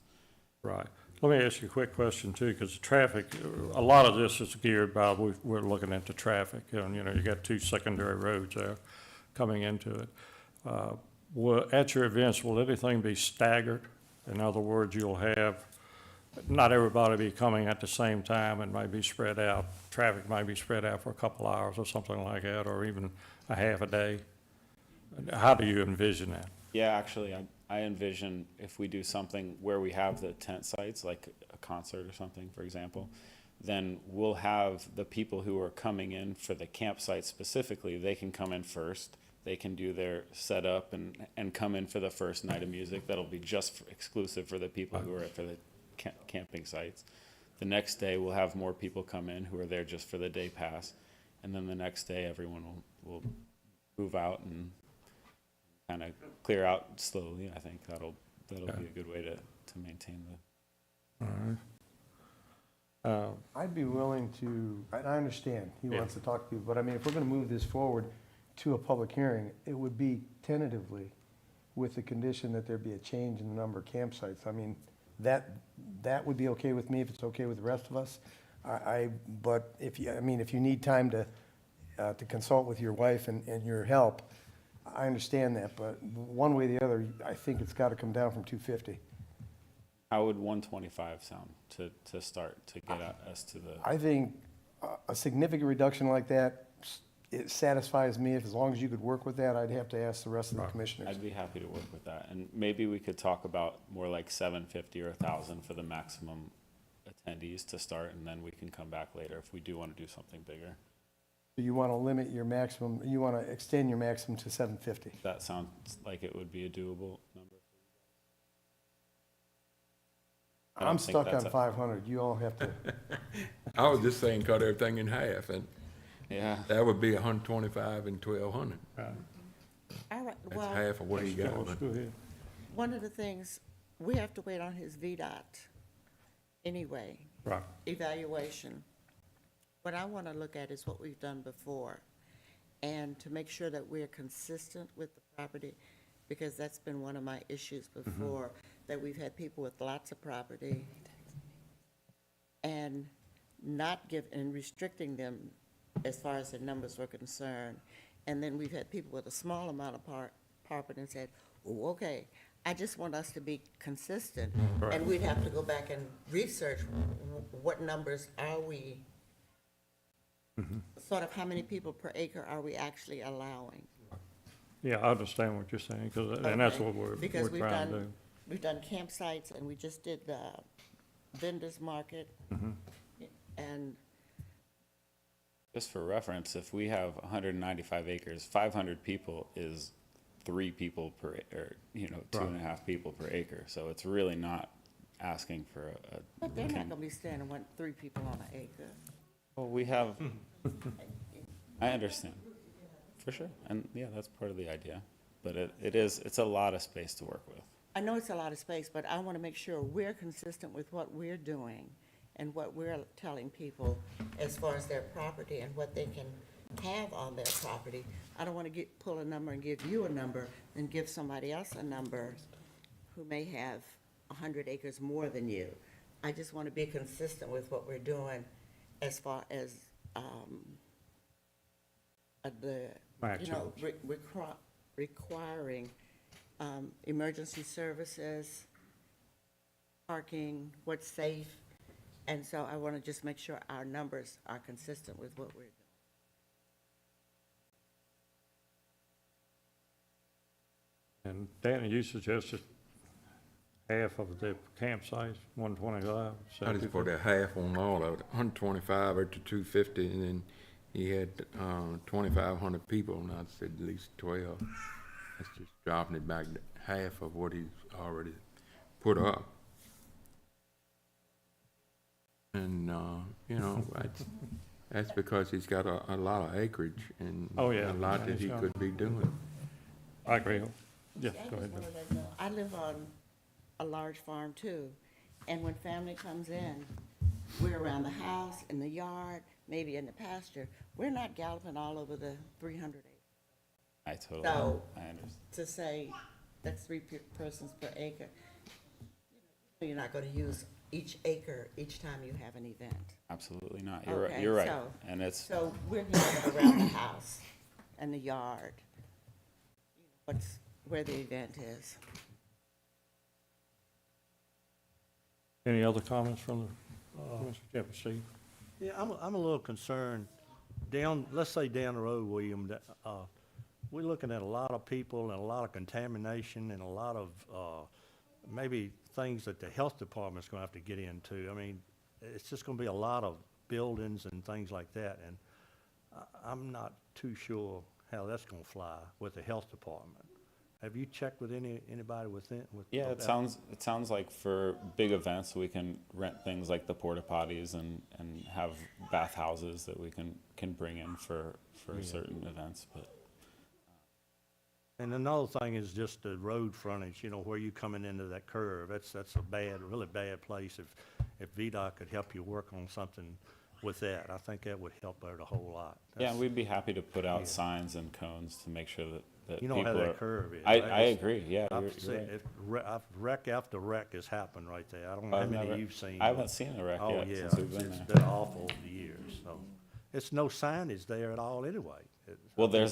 Right. Let me ask you a quick question too, because traffic, a lot of this is geared by, we're looking at the traffic, and, you know, you got 2 secondary roads there coming into it. At your events, will anything be staggered? In other words, you'll have, not everybody be coming at the same time and might be spread out. Traffic might be spread out for a couple hours or something like that, or even a half a day. How do you envision that? Yeah, actually, I envision if we do something where we have the tent sites, like a concert or something, for example, then we'll have the people who are coming in for the campsite specifically, they can come in first. They can do their setup and come in for the first night of music. That'll be just exclusive for the people who are for the camping sites. The next day, we'll have more people come in who are there just for the day pass. And then the next day, everyone will move out and kind of clear out slowly. I think that'll be a good way to maintain the. All right. I'd be willing to, and I understand, he wants to talk to you, but I mean, if we're gonna move this forward to a public hearing, it would be tentatively with the condition that there be a change in the number of campsites. I mean, that would be okay with me if it's okay with the rest of us. But if you need time to consult with your wife and your help, I understand that, but one way or the other, I think it's gotta come down from 250. How would 125 sound to start to get us to the? I think a significant reduction like that, it satisfies me. As long as you could work with that, I'd have to ask the rest of the commissioners. I'd be happy to work with that, and maybe we could talk about more like 750 or 1,000 for the maximum attendees to start, and then we can come back later if we do want to do something bigger. So you want to limit your maximum, you want to extend your maximum to 750? That sounds like it would be a doable number. I'm stuck on 500. You all have to. I was just saying cut everything in half, and Yeah. that would be 125 and 1,200. All right, That's well, half of what he got. Let's go ahead. one of the things, we have to wait on his VDOT anyway, Right. evaluation. What I want to look at is what we've done before, and to make sure that we're consistent with the property, because that's been one of my issues before, that we've had people with lots of property and and restricting them as far as the numbers were concerned. And then we've had people with a small amount of property and said, oh, okay, I just want us to be consistent. And we'd have to go back and research what numbers are we, sort of how many people per acre are we actually allowing? Yeah, I understand what you're saying, and that's Okay, what we're because we've trying to do. done, we've done campsites, and we just did the vendors market. And Just for reference, if we have 195 acres, 500 people is 3 people per, or, 2.5 people per acre. So it's really not asking for a. but they're not gonna be standing 3 people on an acre. Well, we have, I understand, for sure. And yeah, that's part of the idea. But it's a lot of space to work with. I know it's a lot of space, but I want to make sure we're consistent with what we're doing and what we're telling people as far as their property and what they can have on their property. I don't want to pull a number and give you a number and give somebody else a number who may have 100 acres more than you. I just want to be consistent with what we're doing as far as requiring emergency services, parking, what's safe. And so I want to just make sure our numbers are consistent with what we're doing. And Danny, you suggested half of the campsites, 125. I just put a half on all of it, 125 or to 250, and then he had 2,500 people, and I said at least 12. That's just dropping it back to half of what he's already put up. And, you know, that's because he's got a lot of acreage and Oh, yeah. a lot Yeah, that he's he got- could be doing. I agree. Yes, go ahead. I live on a large farm too, and when family comes in, we're around the house, in the yard, maybe in the pasture. We're not galloping all over the 300 acres. I totally, So, I understand. to say that's persons per acre, you're not gonna use each acre each time you have an event. Absolutely not. You're right, Okay, you're right. so- And it's, So we're here around the house and the yard, where the event is. Any other comments from the, Mr. Jefferson? Yeah, I'm a little concerned let's say down the road, William, that, we're looking at a lot of people and a lot of contamination and a lot of, maybe things that the health department's gonna have to get into. I mean, it's just gonna be a lot of buildings and things like that, and I'm not too sure how that's gonna fly with the health department. Have you checked with anybody within? yeah, it sounds like for big events, we can rent things like the porta potties and have bathhouses that we can bring in for certain events, but. And another thing is just the road frontage, you know, where you coming into that curve. That's a really bad place. If VDOT could help you work on something with that, I think that would help out a whole lot. Yeah, we'd be happy to put out Yeah. signs and cones to make sure that You know people how are. that curve is. I It's- agree, yeah, I've you're seen right. wreck after wreck has happened right there. I don't know how I've many never- you've seen. I haven't but- seen a wreck Oh, yet yeah, since we've been it's there. been awful over the years, so. It's no signage there at all anyway. Well, there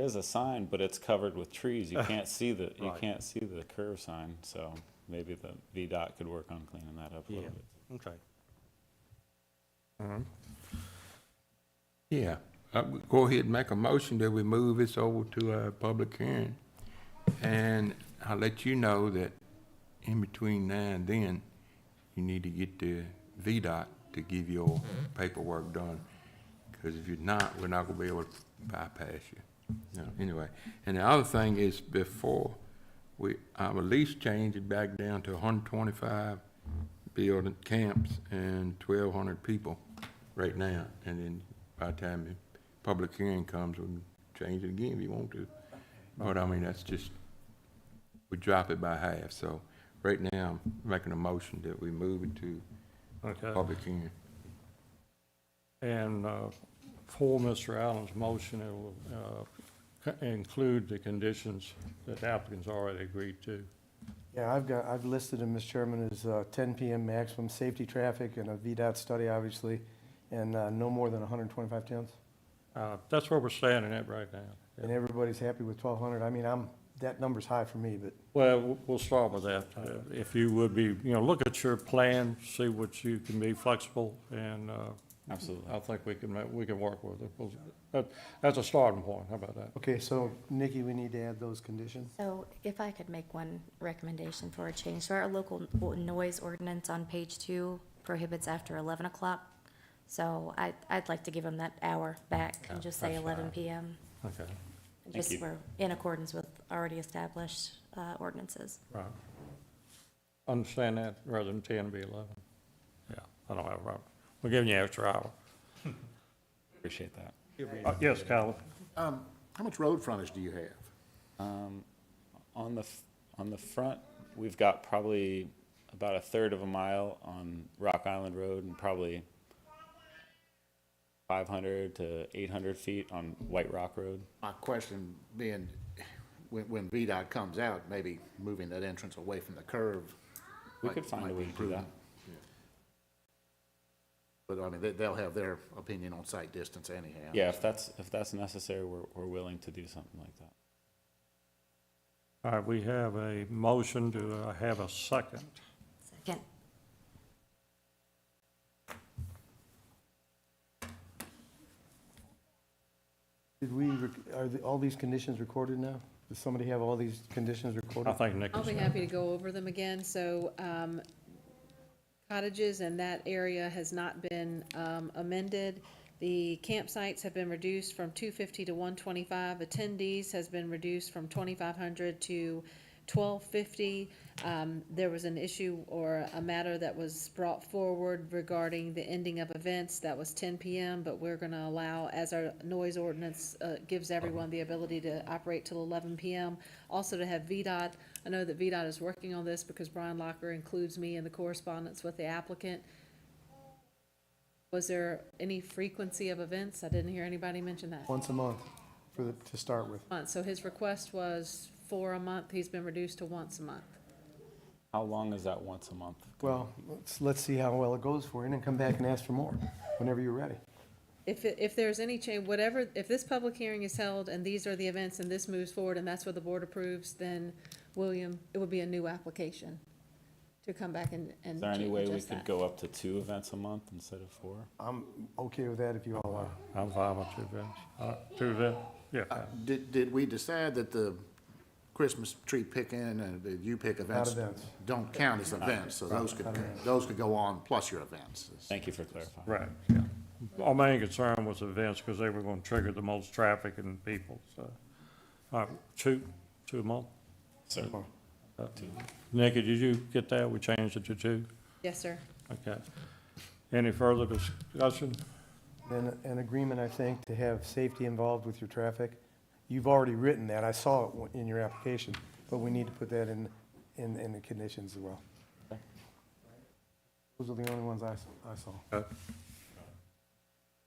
is a sign, but it's covered with trees. You can't see you Right. can't see the curve sign, so maybe the VDOT could work on cleaning that up a Yeah, little bit. okay. Yeah, go ahead and make a motion that we move this over to a public hearing. And I'll let you know that in between now and then, you need to get the VDOT to give your paperwork done. Because if you're not, we're not gonna be able to bypass you. No, anyway, and the other thing is before our lease changed it back down to 125 building camps and 1,200 people right now. And then by the time the public hearing comes, we can change it again if you want to. But I mean, that's just, we drop it by half. So right now, I'm making a motion that we move it to Okay. public hearing. And for Mr. Allen's motion, it will include the conditions that the applicants already agreed to. Yeah, I've listed them, Mr. Chairman, as 10 PM maximum safety traffic and a VDOT study, obviously, and no more than 125 tons. That's where we're standing at right now. And everybody's happy with 1,200. I mean, that number's high for me, but Well, we'll start with that. If you would be, look at your plan, see what you can be flexible, and Absolutely. I think we can work with it. That's a starting point. How about that? okay, so Nikki, we need to add those conditions. So if I could make one recommendation for a change, so our local noise ordinance on page 2 prohibits after 11 o'clock. So I'd like to give them that hour back and just say That's 11 fine. PM. Okay, Just you. we're in accordance with already established ordinances. right. Understand that rather than 10 to be 11. Yeah, I don't have a problem. We're giving you an extra hour. Appreciate that. Yes, Calvin? How much road frontage do you have? On the front, we've got probably about a third of a mile on Rock Island Road and probably 500 to 800 feet on White Rock Road. My question being, when VDOT comes out, maybe moving that entrance away from the curve. We could find a way to do that. But I mean, they'll have their opinion on site distance anyhow. Yeah, if that's necessary, we're willing to do something like that. All right, we have a motion. Do I have a second? Second. Are all these conditions recorded now? Does somebody have all these conditions recorded? I think Nick I'll is. be happy to go over them again. So, cottages in that area has not been amended. The campsites have been reduced from 250 to 125. Attendees has been reduced from 2,500 to 1,250. There was an issue or a matter that was brought forward regarding the ending of events. That was 10 p.m., but we're going to allow, as our noise ordinance gives everyone the ability to operate till 11 p.m. Also to have VDOT. I know that VDOT is working on this because Brian Locker includes me in the correspondence with the applicant. Was there any frequency of events? I didn't hear anybody mention that. Once a month to start with. So his request was for a month. He's been reduced to once a month. How long is that once a month? Well, let's see how well it goes for you, and then come back and ask for more whenever you're ready. If there's any change, whatever, if this public hearing is held and these are the events and this moves forward and that's what the board approves, then William, it would be a new application to come back and Is there any way we adjust could that. go up to 2 events a month instead of 4? I'm okay with that if you all are. I'm fine with 2 events. 2 events, yeah. Did we decide that the Christmas tree picking and the U-Pick events events. don't count as events, so those could go on plus your events? Thank you for clarifying. Right, yeah. Our main concern was events because they were going to trigger the most traffic and people, so. All right, 2 a month? Sir. Nikki, did you get that? We changed it to 2? Yes, sir. Okay. Any further discussion? And an agreement, I think, to have safety involved with your traffic. You've already written that. I saw it in your application, but we need to put that in the conditions as well. Those are the only ones I saw. Okay.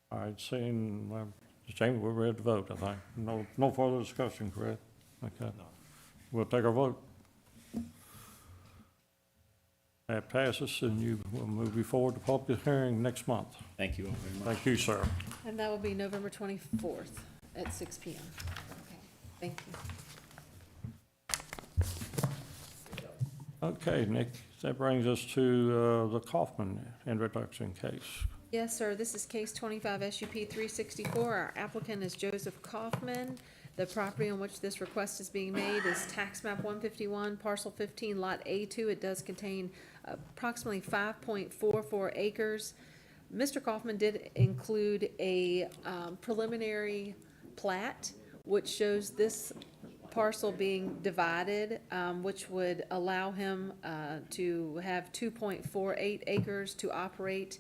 All right, seeing, Jamie, we're ready to vote, I think. No further discussion, correct? Okay. We'll take our vote. That passes, and we'll move you forward to public hearing next month. Thank you all very much. Thank you, sir. And that will be November 24th at 6 p.m. Okay, thank you. Okay, Nick, that brings us to the Kaufman introduction case. Yes, sir. This is case 25 SUP 364. Our applicant is Joseph Kaufman. The property on which this request is being made is tax map 151, parcel 15, lot A2. It does contain approximately 5.44 acres. Mr. Kaufman did include a preliminary plat, which shows this parcel being divided, which would allow him to have 2.48 acres to operate.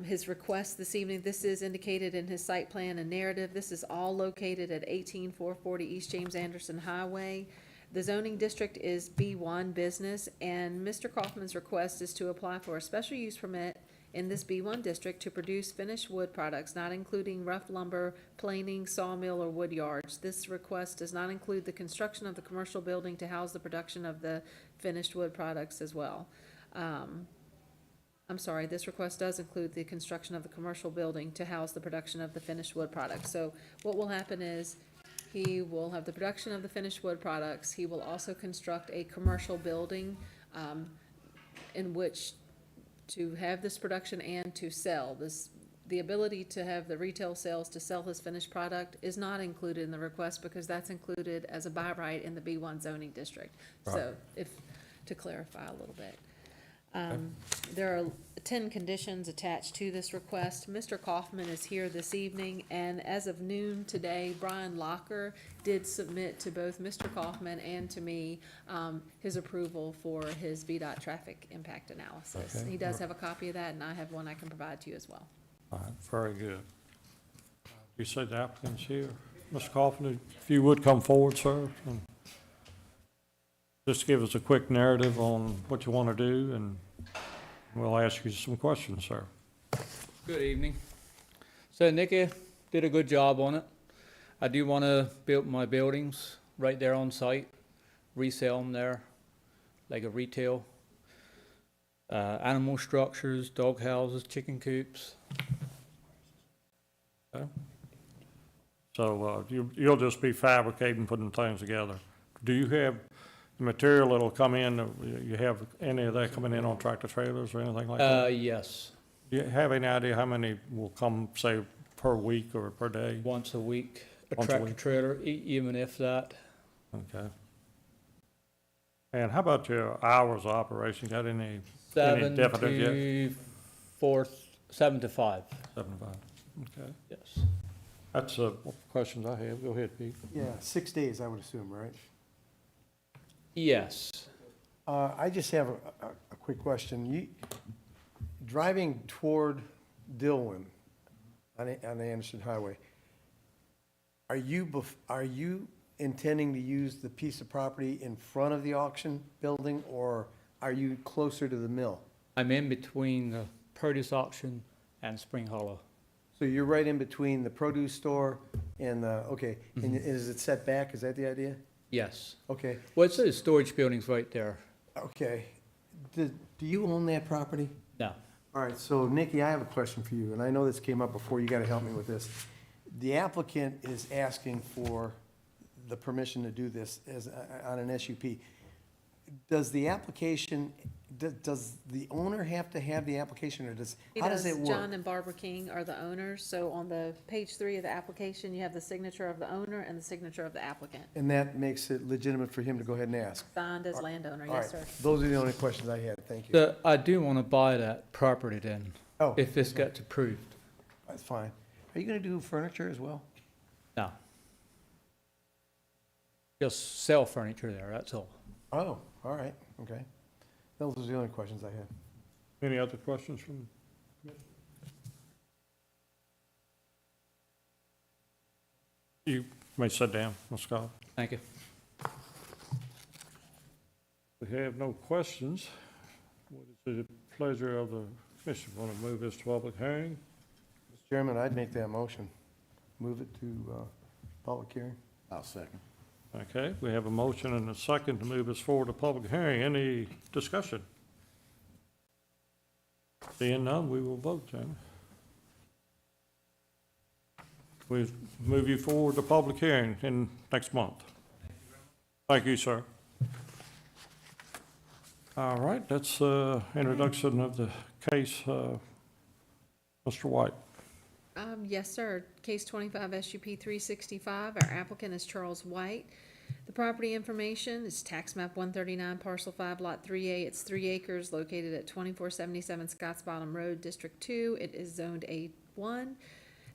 His request this evening, this is indicated in his site plan and narrative. This is all located at 18440 East James Anderson Highway. The zoning district is B1 business, and Mr. Kaufman's request is to apply for a special use permit in this B1 district to produce finished wood products, not including rough lumber, planing, sawmill, or wood yards. This request does not include the construction of the commercial building to house the production of the finished wood products as well. I'm sorry, this request does include the construction of the commercial building to house the production of the finished wood products. So what will happen is he will have the production of the finished wood products. He will also construct a commercial building in which to have this production and to sell this. The ability to have the retail sales to sell his finished product is not included in the request because that's included as a by right in the B1 zoning district. So to clarify a little bit. There are 10 conditions attached to this request. Mr. Kaufman is here this evening, and as of noon today, Brian Locker did submit to both Mr. Kaufman and to me his approval for his VDOT traffic impact analysis. Okay. He does have a copy of that, and I have one I can provide to you as well. All right, very good. You said the applicant's here. Mr. Kaufman, if you would come forward, sir, and just give us a quick narrative on what you want to do, and we'll ask you some questions, sir. Good evening. So Nikki did a good job on it. I do want to build my buildings right there on site, resell them there, like a retail. Animal structures, dog houses, chicken coops. Okay. So you'll just be fabricating, putting things together. Do you have the material that'll come in? You have any of that coming in on tractor trailers or anything like that? Yes. Do you have any idea how many will come, say, per week or per day? Once a week. a Once a tractor week. trailer, even if that. Okay. And how about your hours of operation? Got any Seven definite yet? to four, 7 to 5, 7 to 5, okay. yes. That's questions I have. Go ahead, Pete. Yeah, 6 days, I would assume, right? Yes. I just have a quick question. Driving toward Dillon on the Anderson Highway, are you intending to use the piece of property in front of the auction building, or are you closer to the mill? I'm in between the produce auction and Spring Hollow. So you're right in between the produce store and the, okay, and is it set back? Is that the idea? Yes. Okay, Well, it's the storage buildings right there. okay. Do you own that property? No. All right, so Nikki, I have a question for you, and I know this came up before, you gotta help me with this. The applicant is asking for the permission to do this as, on an SUP. Does the application, does the owner have to have the application, or how does it work? John and Barbara King are the owners, so on the page 3 of the application, you have the signature of the owner and the signature of the applicant, And that makes it legitimate for him to go ahead and ask? signed as landowner, All yes, right, sir. those are the only questions I had, thank you. So I do want to buy that property then, Oh, if this gets approved. that's fine. Are you gonna do furniture as well? No. Just sell furniture there, that's all. Oh, all right, okay. Those are the only questions I had. Any other questions from? You may sit down, Ms. Scott. Thank you. We have no questions. What is the pleasure of the commission? Want to move this to public hearing? Mr. Chairman, I'd make that motion. Move it to public hearing. I'll second. Okay, we have a motion and a second to move this forward to public hearing. Any discussion? Seeing none, we will vote, Jamie. We move you forward to public hearing in next month. Thank you, sir. All right, that's introduction of the case. Mr. White. Yes, sir. Case 25 SUP 365. Our applicant is Charles White. The property information is tax map 139, parcel 5, lot 3A. It's 3 acres located at 2477 Scotts Bottom Road, District 2. It is zoned A1.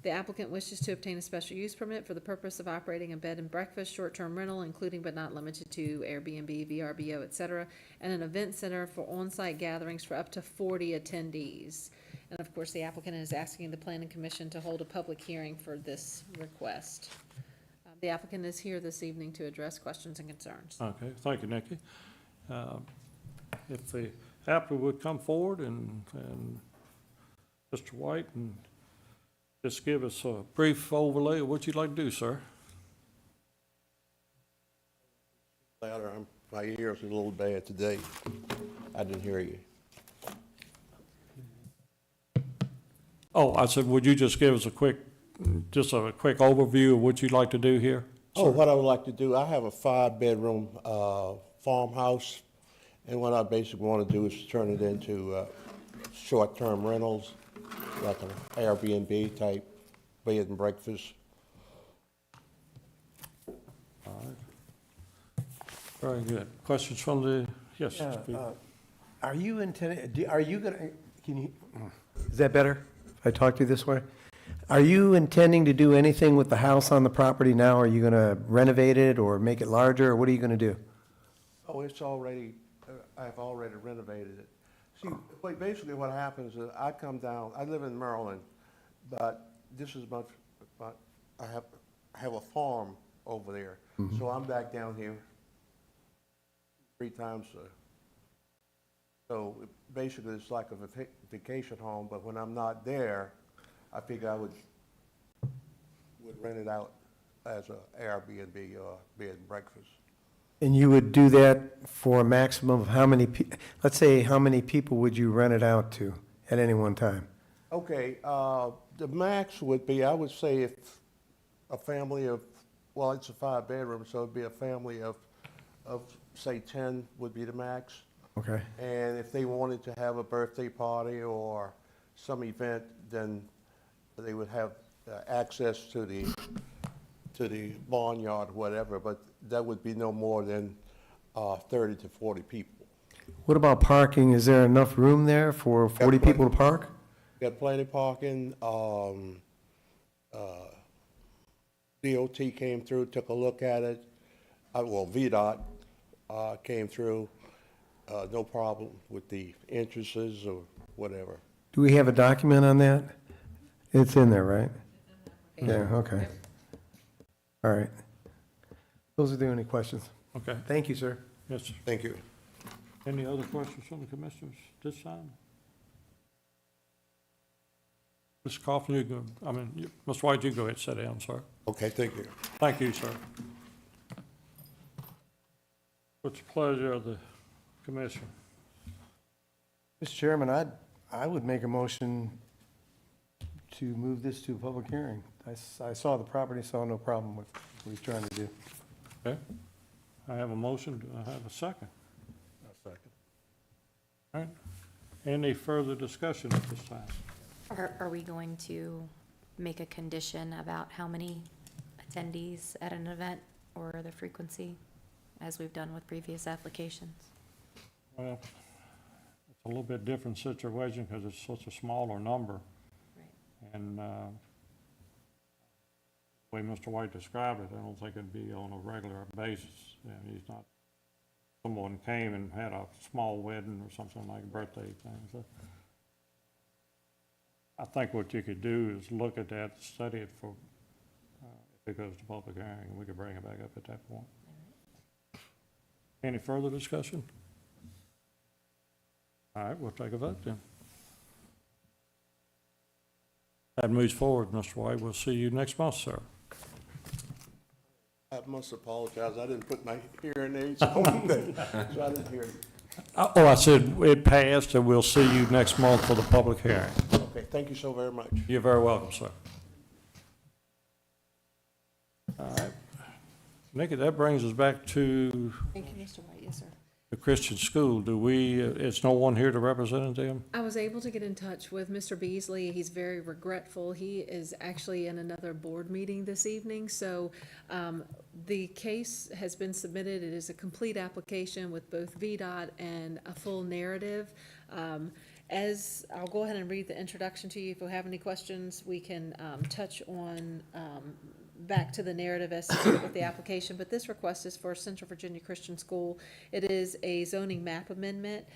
The applicant wishes to obtain a special use permit for the purpose of operating a bed and breakfast, short-term rental, including but not limited to Airbnb, VRBO, etc., and an event center for on-site gatherings for up to 40 attendees. And of course, the applicant is asking the Planning Commission to hold a public hearing for this request. The applicant is here this evening to address questions and concerns. Okay, thank you, Nikki. If the applicant would come forward and Mr. White, and just give us a brief overlay of what you'd like to do, sir. Louder, my ear's a little bad today. I didn't hear you. Oh, I said, would you just give us a quick overview of what you'd like to do here? Oh, what I would like to do, I have a 5-bedroom farmhouse, and what I basically want to do is turn it into short-term rentals, like an Airbnb type bed and breakfast. All right. Very good. Questions from the, yes, Mr. Pete? Are you intending, are you gonna, is that better if I talk to you this way? Are you intending to do anything with the house on the property now? Are you gonna renovate it or make it larger, or what are you gonna do? Oh, it's already, I've already renovated it. See, basically what happens is I come down, I live in Maryland, but this is much, but I have a farm over there. So I'm back down here 3 times. So basically it's like a vacation home, but when I'm not there, I figure I would rent it out as a Airbnb or bed and breakfast. And you would do that for a maximum of how many, let's say, how many people would you rent it out to at any one time? Okay, the max would be, I would say if a family of, well, it's a 5-bedroom, so it'd be a family of say 10 would be the max. Okay. And if they wanted to have a birthday party or some event, then they would have access to to the barnyard or whatever, but that would be no more than 30 to 40 people. What about parking? Is there enough room there for 40 people to park? Got plenty of parking. DOT came through, took a look at it. Well, VDOT came through. No problem with the entrances or whatever. Do we have a document on that? It's in there, right? Yeah, okay. All right. Those are the only questions. Okay. Thank you, sir. Yes, sir. Thank you. Any other questions from the commissioners this time? Mr. Coffin, Mr. White, you go ahead and sit down, sir. Okay, thank you. Thank you, sir. What's the pleasure of the commission? Mr. Chairman, I would make a motion to move this to a public hearing. I saw the property, saw no problem with what he's trying to do. Okay. I have a motion. Do I have a second? A second. All right. Any further discussion at this time? Are we going to make a condition about how many attendees at an event or the frequency, as we've done with previous applications? Well, it's a little bit different situation because it's such a smaller number. Right. And the way Mr. White described it, I don't think it'd be on a regular basis. And he's not, someone came and had a small wedding or something like a birthday thing. So I think what you could do is look at that, study it for, if it goes to public hearing, and we could bring it back up at that point. Any further discussion? All right, we'll take a vote then. That moves forward, Mr. White. We'll see you next month, sir. I must apologize. I didn't put my hearing aids on, so I didn't hear it. Oh, I said it passed, and we'll see you next month for the public hearing. Okay, thank you so very much. You're very welcome, sir. All right. Nikki, that brings us back to Thank you, Mr. White. Yes, sir. the Christian school. Do we, is no one here to represent them? I was able to get in touch with Mr. Beasley. He's very regretful. He is actually in another board meeting this evening, so the case has been submitted. It is a complete application with both VDOT and a full narrative. As I'll go ahead and read the introduction to you. If you have any questions, we can touch on back to the narrative as to with the application, but this request is for Central Virginia Christian School. It is a zoning map amendment.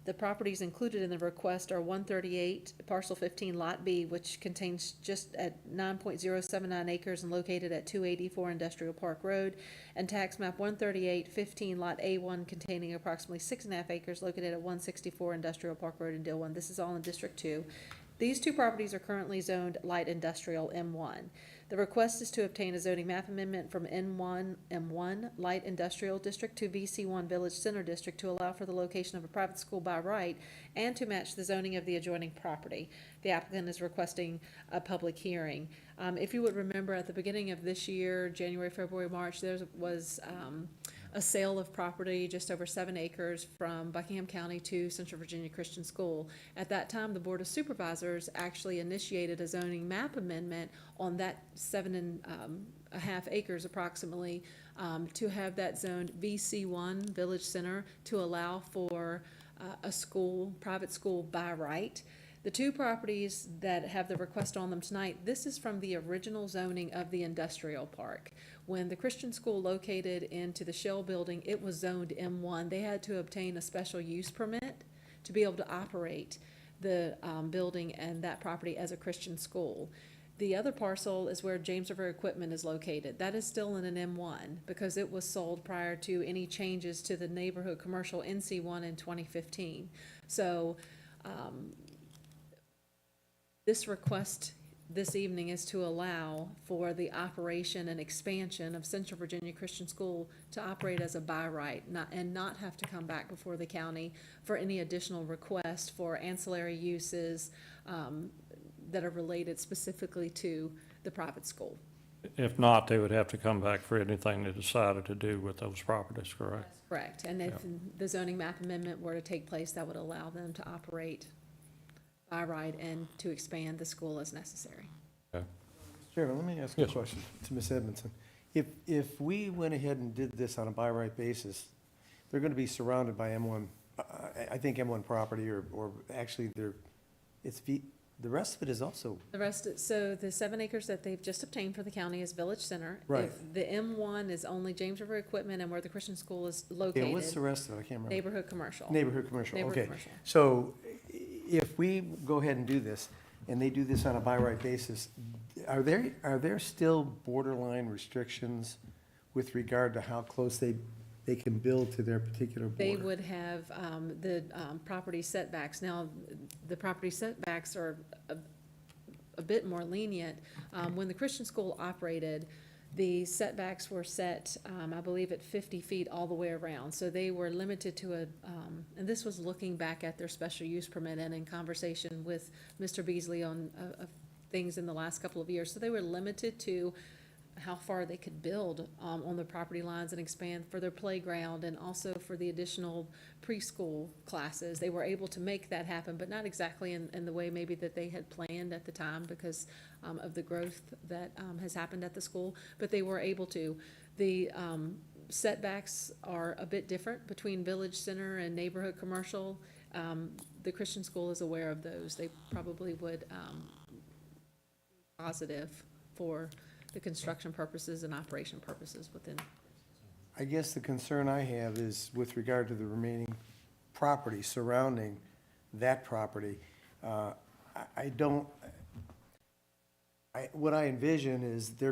The properties included in the request are 138, parcel 15, lot B, which contains just at 9.079 acres and located at 284 Industrial Park Road, and tax map 138, 15, lot A1, containing approximately 6.5 acres located at 164 Industrial Park Road in Dillon. This is all in District 2. These two properties are currently zoned light industrial M1. The request is to obtain a zoning map amendment from M1 Light Industrial District to VC1 Village Center District to allow for the location of a private school by right and to match the zoning of the adjoining property. The applicant is requesting a public hearing. If you would remember, at the beginning of this year, January, February, March, there was a sale of property just over 7 acres from Buckingham County to Central Virginia Christian School. At that time, the Board of Supervisors actually initiated a zoning map amendment on that 7.5 acres approximately to have that zoned VC1 Village Center to allow for a school, private school by right. The two properties that have the request on them tonight, this is from the original zoning of the industrial park. When the Christian school located into the Shell building, it was zoned M1. They had to obtain a special use permit to be able to operate the building and that property as a Christian school. The other parcel is where James River Equipment is located. That is still in an M1 because it was sold prior to any changes to the neighborhood commercial NC1 in 2015. So this request this evening is to allow for the operation and expansion of Central Virginia Christian School to operate as a by right and not have to come back before the county for any additional request for ancillary uses that are related specifically to the private school. If not, they would have to come back for anything they decided to do with those properties, correct? Correct. And if the zoning map amendment were to take place, that would allow them to operate by right and to expand the school as necessary. Okay. Chairman, let me ask a question to Ms. Edmondson. If we went ahead and did this on a by right basis, they're gonna be surrounded by M1, I think M1 property, or actually the rest of it is also, So the 7 acres that they've just obtained for the county is Village Center. Right. If the M1 is only James River Equipment and where the Christian school is yeah, located. what's the rest of it? I can't remember. Neighborhood commercial. Neighborhood commercial, Neighborhood okay. commercial. So if we go ahead and do this, and they do this on a by right basis, are there still borderline restrictions with regard to how close they can build to their particular border? They would have the property setbacks. Now, the property setbacks are a bit more lenient. When the Christian school operated, the setbacks were set, I believe, at 50 feet all the way around. So they were limited to and this was looking back at their special use permit and in conversation with Mr. Beasley on things in the last couple of years. So they were limited to how far they could build on the property lines and expand for their playground and also for the additional preschool classes. They were able to make that happen, but not exactly in the way maybe that they had planned at the time because of the growth that has happened at the school, but they were able to. The setbacks are a bit different between Village Center and neighborhood commercial. The Christian school is aware of those. They probably would positive for the construction purposes and operation purposes within. I guess the concern I have is with regard to the remaining property surrounding that property. What I envision is they're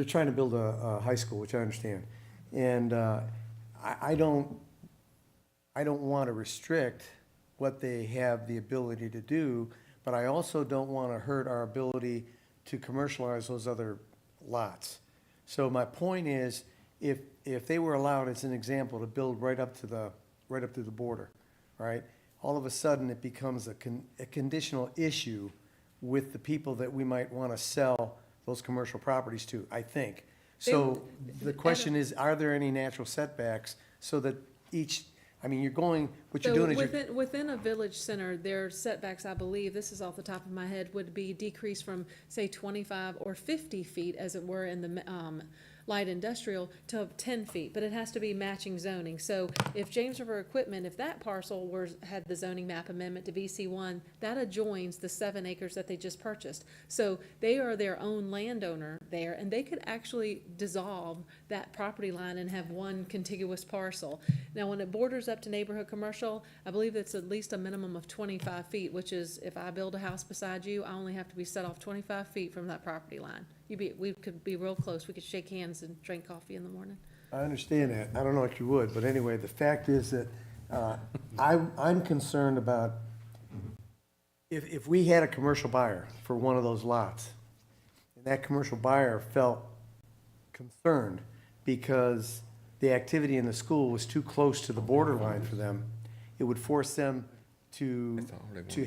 trying to build a high school, which I understand. And I don't want to restrict what they have the ability to do, but I also don't want to hurt our ability to commercialize those other lots. So my point is, if they were allowed, as an example, to build right up to the border, right? All of a sudden, it becomes a conditional issue with the people that we might want to sell those commercial properties to, I think. So the question is, are there any natural setbacks so that what you're doing is Within a Village Center, their setbacks, I believe, this is off the top of my head, would be decreased from, say, 25 or 50 feet, as it were, in the light industrial, to 10 feet, but it has to be matching zoning. So if James River Equipment, if that parcel had the zoning map amendment to VC1, that adjoins the 7 acres that they just purchased. So they are their own landowner there, and they could actually dissolve that property line and have one contiguous parcel. Now, when it borders up to neighborhood commercial, I believe it's at least a minimum of 25 feet, which is, if I build a house beside you, I only have to be set off 25 feet from that property line. We could be real close. We could shake hands and drink coffee in the morning. I understand that. I don't know if you would, but anyway, the fact is that I'm concerned about if we had a commercial buyer for one of those lots, and that commercial buyer felt concerned because the activity in the school was too close to the borderline for them, it would force them to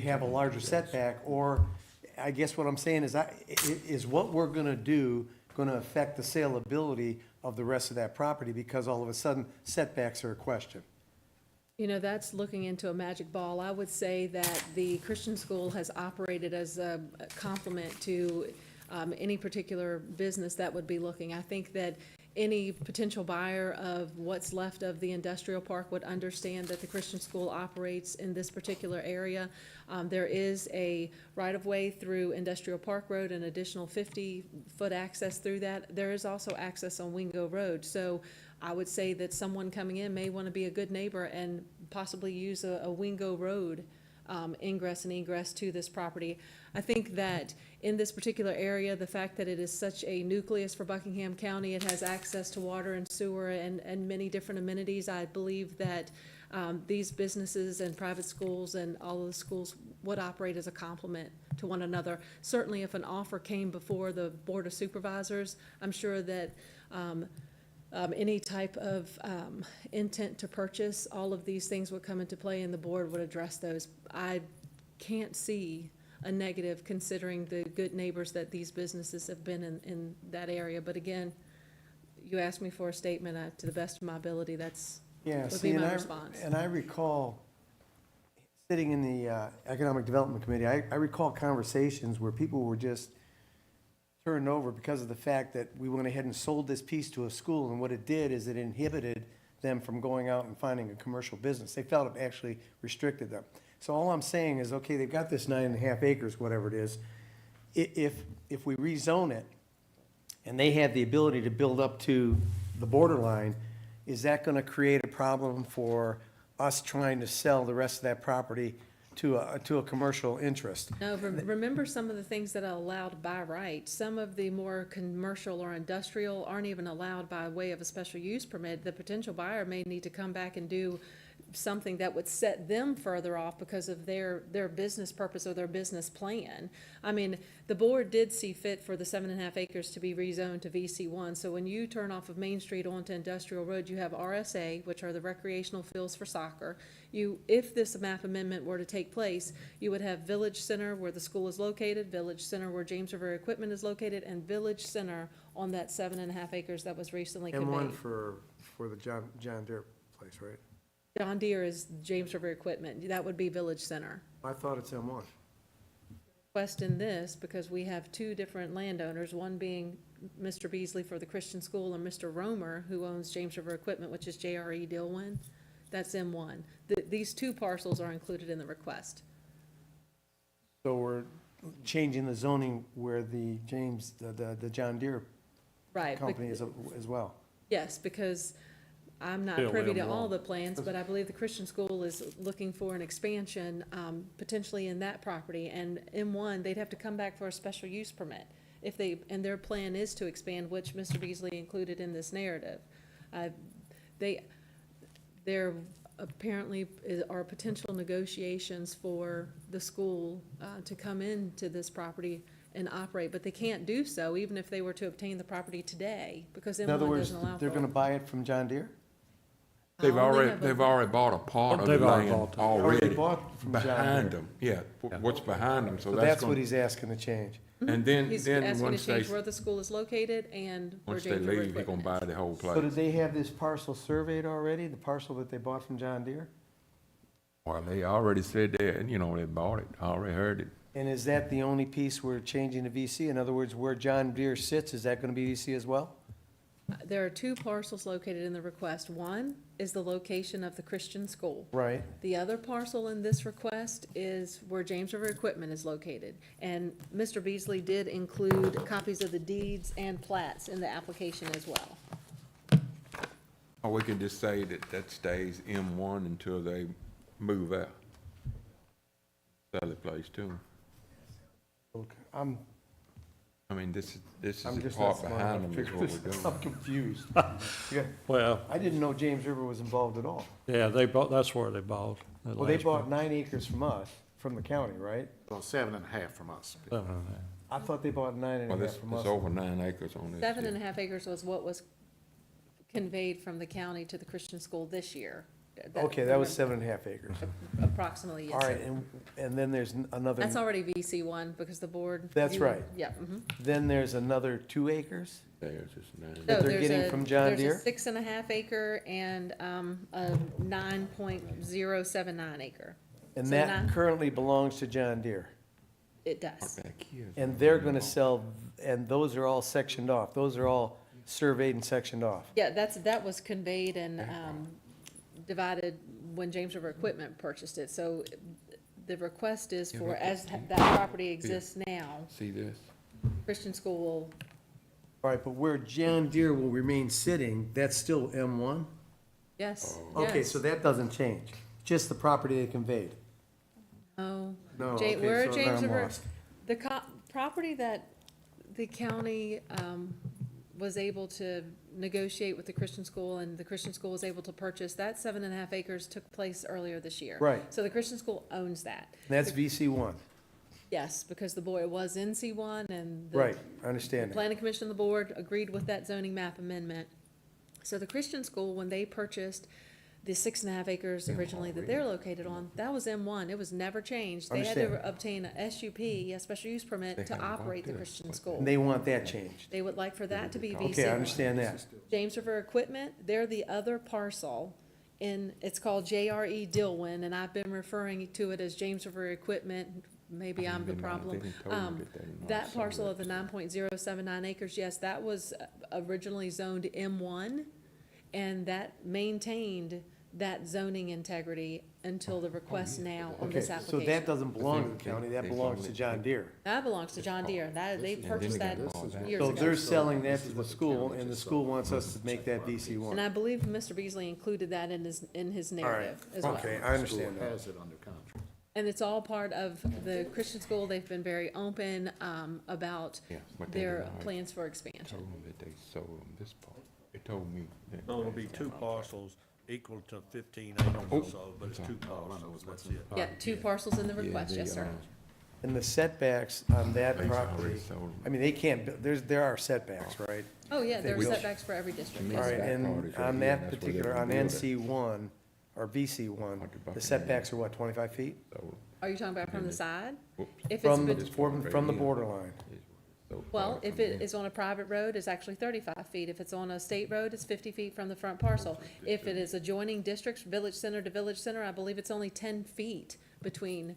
have a larger setback, or I guess what I'm saying is what we're gonna do gonna affect the saleability of the rest of that property, because all of a sudden setbacks are a question? That's looking into a magic ball. I would say that the Christian school has operated as a complement to any particular business that would be looking. I think that any potential buyer of what's left of the industrial park would understand that the Christian school operates in this particular area. There is a right-of-way through Industrial Park Road, an additional 50-foot access through that. There is also access on Wingo Road. So I would say that someone coming in may want to be a good neighbor and possibly use a Wingo Road ingress and egress to this property. I think that in this particular area, the fact that it is such a nucleus for Buckingham County, it has access to water and sewer and many different amenities. I believe that these businesses and private schools and all of the schools would operate as a complement to one another. Certainly if an offer came before the Board of Supervisors, I'm sure that any type of intent to purchase, all of these things would come into play and the board would address those. I can't see a negative considering the good neighbors that these businesses have been in that area. But again, you asked me for a statement. To the best of my ability, would be my response. And I recall sitting in the Economic Development Committee, I recall conversations where people were just turned over because of the fact that we went ahead and sold this piece to a school, and what it did is it inhibited them from going out and finding a commercial business. They felt it actually restricted them. So all I'm saying is, okay, they've got this 9.5 acres, whatever it is. If we rezone it, and they have the ability to build up to the borderline, is that gonna create a problem for us trying to sell the rest of that property to a commercial interest? No, remember some of the things that are allowed by right. Some of the more commercial or industrial aren't even allowed by way of a special use permit. The potential buyer may need to come back and do something that would set them further off because of their business purpose or their business plan. I mean, the board did see fit for the 7.5 acres to be rezoned to VC1. So when you turn off of Main Street onto Industrial Road, you have RSA, which are the recreational fields for soccer. If this map amendment were to take place, you would have Village Center where the school is located, Village Center where James River Equipment is located, and Village Center on that 7.5 acres that was recently conveyed. M1 for the John Deere place, right? John Deere is James River Equipment. That would be Village Center. I thought it's M1. Question this, because we have two different landowners, one being Mr. Beasley for the Christian school and Mr. Romer, who owns James River Equipment, which is JRE Dillwyn. That's M1. These two parcels are included in the request. So we're changing the zoning where the John Deere Right. company is as well. Yes, because I'm not Still privy to M1. all the plans, but I believe the Christian school is looking for an expansion, potentially in that property. And M1, they'd have to come back for a special use permit and their plan is to expand, which Mr. Beasley included in this narrative. There apparently are potential negotiations for the school to come into this property and operate, but they can't do so even if they were to obtain the property today, because In other M1 words, doesn't allow for they're it. gonna buy it from John Deere? They've only already bought a part of the They've already land bought it. already. bought from John Behind Deere. them, yeah, what's behind them, so So that's that's what gonna, he's asking to change. and then, He's then asking to once they, change where the school is located and where once they James River leave, he's gonna Equipment buy the whole So did place. they have this parcel surveyed already, the parcel that they bought from John Deere? Well, they already said that, they bought it, I already heard it. And is that the only piece we're changing to VC? In other words, where John Deere sits, is that gonna be VC as well? There are two parcels located in the request. One is the location of the Christian school. Right. The other parcel in this request is where James River Equipment is located. And Mr. Beasley did include copies of the deeds and plats in the application as well. Or we can just say that stays M1 until they move out. Sell the place to them. Okay, I mean, this is I'm the just part not smart behind enough them to is what figure we're this. doing. I'm confused. Yeah. Well, I didn't know James River was involved at all. yeah, that's where they bought. the Well, they last bought 9 acres from us, from the county, right? Well, 7.5 from us. one. I thought they bought 9.5 Well, from us. it's over 9 acres on this. 7.5 acres was what was conveyed from the county to the Christian school this year. Okay, that was 7.5 acres. Approximately, yes. All sir. right, and then there's another. That's already VC1 because the board. That's right. Yeah. Then there's another 2 acres? There's just 9. That they're getting from John Deere? There's a 6.5 acre and a 9.079 acre. And So that nine- currently belongs to John Deere. It does. Back here. And they're gonna sell, and those are all sectioned off. Those are all surveyed and sectioned off. Yeah, that was conveyed and divided when James River Equipment purchased it. So the request is for, as that property exists now, See this? Christian School will, All right, but where John Deere will remain sitting, that's still M1? yes, Okay, yes. so that doesn't change, just the property they conveyed. No. No, Ja- okay, where so James then I'm River, lost. the property that the county was able to negotiate with the Christian school and the Christian school was able to purchase, that 7.5 acres took place earlier this year. Right. So the Christian school owns that. That's VC1, Yes, because the board was in C1 and the right, I understand that. Planning Commission and the board agreed with that zoning map amendment. So the Christian school, when they purchased the 6.5 acres originally that they're located on, that was M1. It was never changed. They had to Understand. obtain a SUP, a special use permit, to operate the Christian school. And they want that changed. They would like for that to be VC1. Okay, I understand that. James River Equipment, they're the other parcel it's called JRE Dillwyn, and I've been referring to it as James River Equipment maybe I'm the They problem. didn't told me that they didn't That want parcel some of the 9.079 acres, yes, that was originally zoned M1, and that maintained that zoning integrity until the request now on Okay, this so application. that doesn't belong to the county, that they belongs to only- John Deere. That belongs to John Deere. They purchased that years So ago. they're selling that to the school, and the school wants us to make that VC And one. I believe Mr. Beasley included that in his narrative as well. Okay, I understand that. Has it under contract. And it's all part of the Christian school. They've been very open about Yeah, but they their denied. plans for expansion. Told me that they sold them this part. They told me that. So it'll be two parcels equal to 15 acres or so, but it's two parcels, that's it. Yeah, two parcels in the Yeah, request, they, yes, sir. And the setbacks on that They already property, sold them. I mean, they can't, there are setbacks, right? Oh, yeah, there are Which- setbacks for every district, To me, yes, All sir. right, That part and is right on here, that and that's where particular, they're on gonna build NC one, or VC one, Like the the Buckingham. setbacks are what, 25 feet? Sold 'em. Are you talking about from the side? Whoops. If it's, From the, bet- This part right from the here. borderline. So well, far if from it here. is on a private road, it's actually 35 feet. If it's on a state road, it's 50 feet from the front parcel. If it is adjoining districts, village center to village center, I believe it's only 10 feet between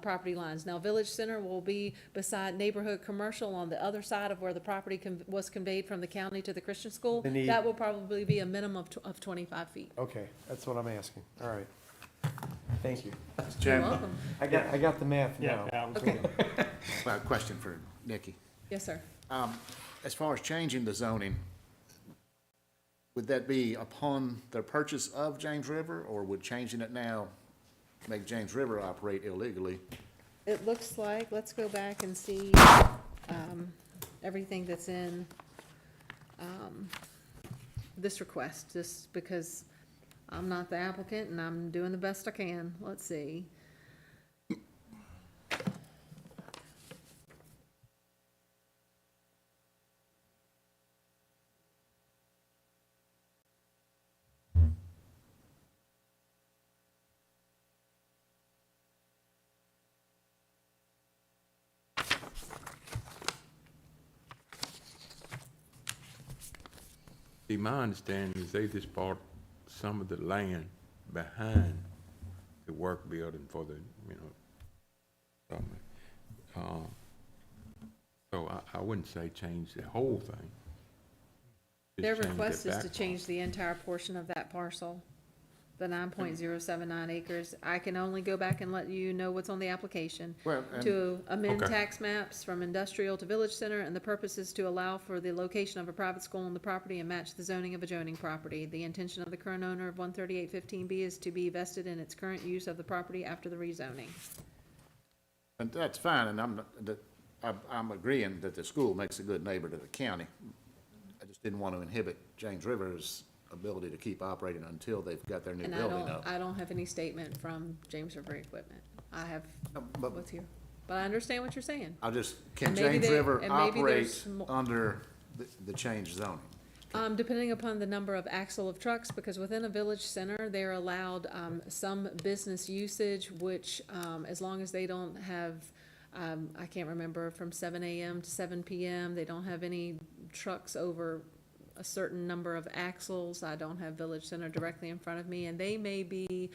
property lines. Now, village center will be beside neighborhood commercial on the other side of where the property was conveyed from the county to the Christian school. They need- That will probably be a minimum of 25 feet. Okay, that's what I'm asking. All right. Thank you. You're welcome. I got the math now. Okay, Well, question for Nikki. yes, sir. As far as changing the zoning, would that be upon the purchase of James River, or would changing it now make James River operate illegally? It looks like, let's go back and see, everything that's in, this request, just because I'm not the applicant and I'm doing the best I can. Let's see. See, my understanding is they just bought some of the land behind the work building for the, something. So I wouldn't say change the whole thing. Just Their change request that is to back change the entire portion of that parcel, the 9.079 acres. I can only go back and let you know what's on the application. Well, and- To amend Okay. tax maps from industrial to village center, and the purpose is to allow for the location of a private school on the property and match the zoning of adjoining property. The intention of the current owner of 13815B is to be vested in its current use of the property after the rezoning. And that's fine, and I'm agreeing that the school makes a good neighbor to the county. I just didn't want to inhibit James River's ability to keep operating until they've got their new And building up. I don't have any statement from James River Equipment. I have But what's here. But I understand what you're saying. can And maybe James they- River and maybe operate there's under the changed zoning? Depending upon the number of axle of trucks, because within a village center, they're allowed, some business usage, which, as long as they don't have, I can't remember, from 7 AM to 7 PM, they don't have any trucks over a certain number of axles. I don't have village center directly in front of me, and they maybe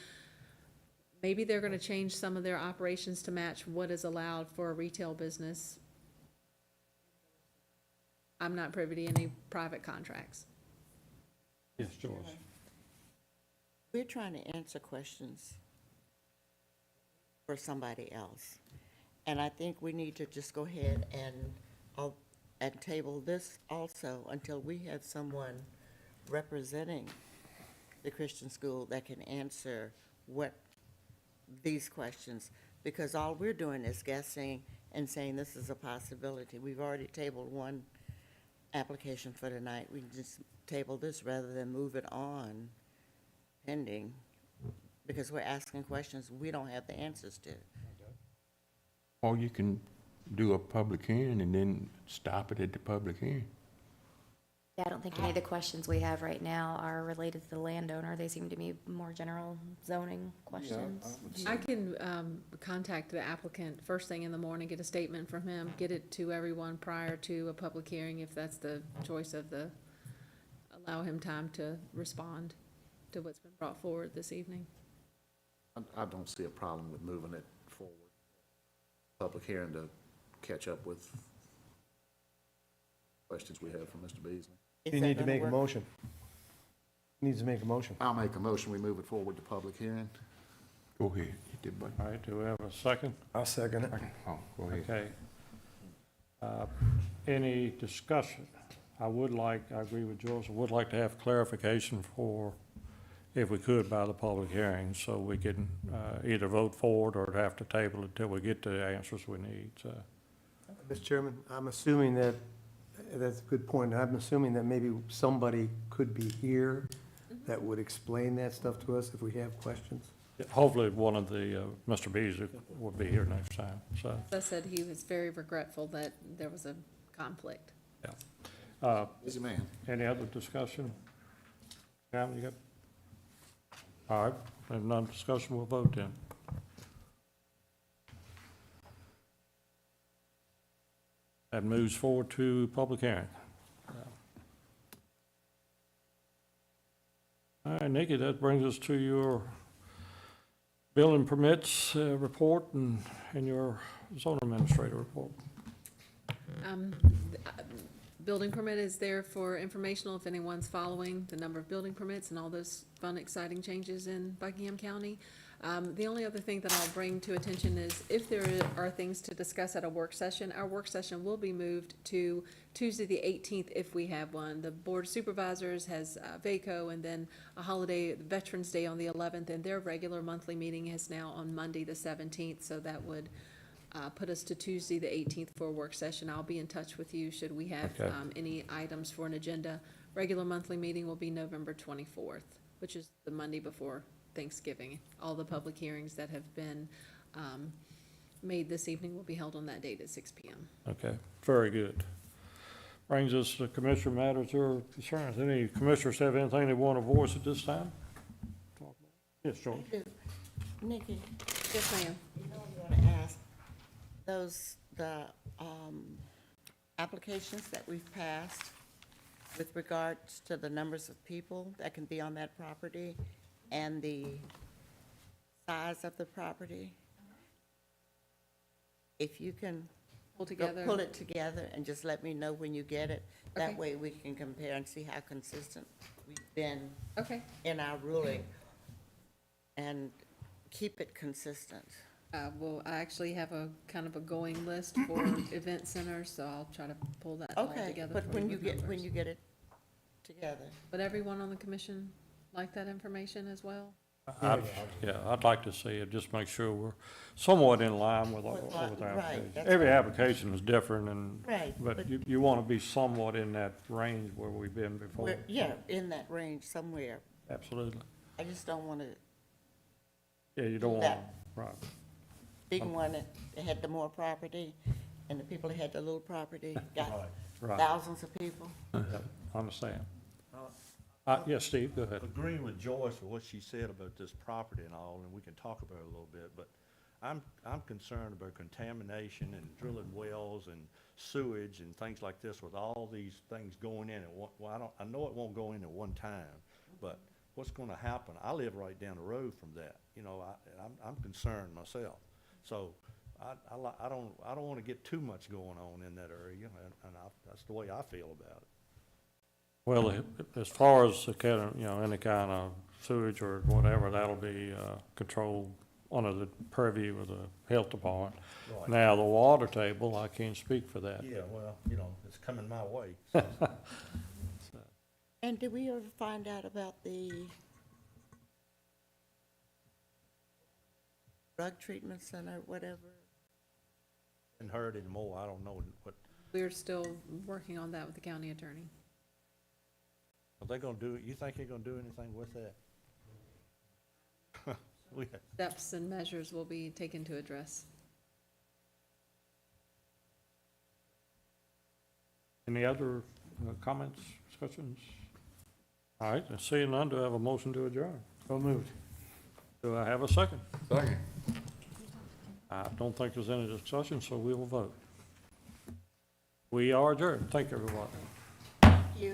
they're gonna change some of their operations to match what is allowed for a retail business. I'm not privy to any private contracts. Yes, George. We're trying to answer questions for somebody else. And I think we need to just go ahead and table this also until we have someone representing the Christian school that can answer these questions. Because all we're doing is guessing and saying this is a possibility. We've already tabled one application for tonight. We can just table this rather than move it on pending, because we're asking questions we don't have the answers to. Or you can do a public hearing and then stop it at the public hearing. Yeah, I don't think any of the questions we have right now are related to the landowner. They seem to be more general zoning questions. I can contact the applicant first thing in the morning, get a statement from him, get it to everyone prior to a public hearing, if that's the choice of allow him time to respond to what's been brought forward this evening. I don't see a problem with moving it forward. public hearing to catch up with questions we have from Mr. Beasley. Is You that need to gonna make a work? motion. Needs to make a motion. I'll make a motion, we move it forward to public hearing. Go ahead, hit that button. All right, do we have a second? I'll second it. Oh, go ahead. Okay. Any discussion? I agree with George, I would like to have clarification for, if we could, by the public hearing, so we can either vote for it or have to table it until we get the answers we need, so. Mr. Chairman, I'm assuming that, that's a good point. I'm assuming that maybe somebody could be here that would explain that stuff to us if we have questions. Hopefully, one of the, Mr. Beasley will be here next time, so. As I said, he was very regretful that there was a conflict. Yeah. Busy man. Any other discussion? Cam, you got? All right, if none discussion, we'll vote then. That moves forward to public hearing. All right, Nikki, that brings us to your building permits report and your zone administrator report. Building permit is there for informational if anyone's following the number of building permits and all those fun, exciting changes in Buckingham County. The only other thing that I'll bring to attention is if there are things to discuss at a work session, our work session will be moved to Tuesday the 18th if we have one. The Board of Supervisors has VACO and then a holiday, Veterans Day on the 11th, and their regular monthly meeting is now on Monday the 17th, so that would put us to Tuesday the 18th for a work session. I'll be in touch with you should we have Okay. any items for an agenda. Regular monthly meeting will be November 24th, which is the Monday before Thanksgiving. All the public hearings that have been made this evening will be held on that date at 6 p.m. Okay, very good. Brings us to commissioner matters or concerns. Any commissioners have anything they want to voice at this time? Yes, George. Nikki, Yes, ma'am. you know you want to ask, the applications that we've passed with regards to the numbers of people that can be on that property and the size of the property, if you can Pull together. pull it together and just let me know when you get it. That Okay. way we can compare and see how consistent we've been Okay. in our ruling and keep it consistent. Well, I actually have a kind of a going list for event centers, so I'll try to pull that all Okay, together. but for when with you numbers. get it together. Would everyone on the commission like that information as well? I'd like to see it, just make sure we're somewhat in line with our With what- right, application. that's Every right. application is different and, Right, but but- you want to be somewhat in that range where we've been before. We're, yeah, in that range somewhere. Absolutely. I just don't want to, Yeah, you don't want, That- right. big one that had the more property, and the people that had the little property got Right. thousands of people. Yeah, I understand. Yes, Steve, go ahead. Agreeing with Joyce for what she said about this property and all, and we can talk about it a little bit, but I'm concerned about contamination and drilling wells and sewage and things like this with all these things going in at one, well, I know it won't go in at one time, but what's gonna happen? I live right down the road from that, you know, I'm concerned myself. So I don't wanna get too much going on in that area, and that's the way I feel about it. Well, as far as the kind of, any kind of sewage or whatever, that'll be controlled under the purview of the health department. Right. Now, the water table, I can't speak for that. Yeah, well, it's coming my way. And did we ever find out about the drug treatment center, whatever? Hadn't heard anymore, I don't know what, We're still working on that with the county attorney. are they gonna do, you think they're gonna do anything with that? Steps and measures will be taken to address. Any other comments, discussions? All right, seeing none, do I have a motion to adjourn? So moved. Do I have a second? Second. I don't think there's any discussion, so we will vote. We are adjourned. Thank you, everyone. You.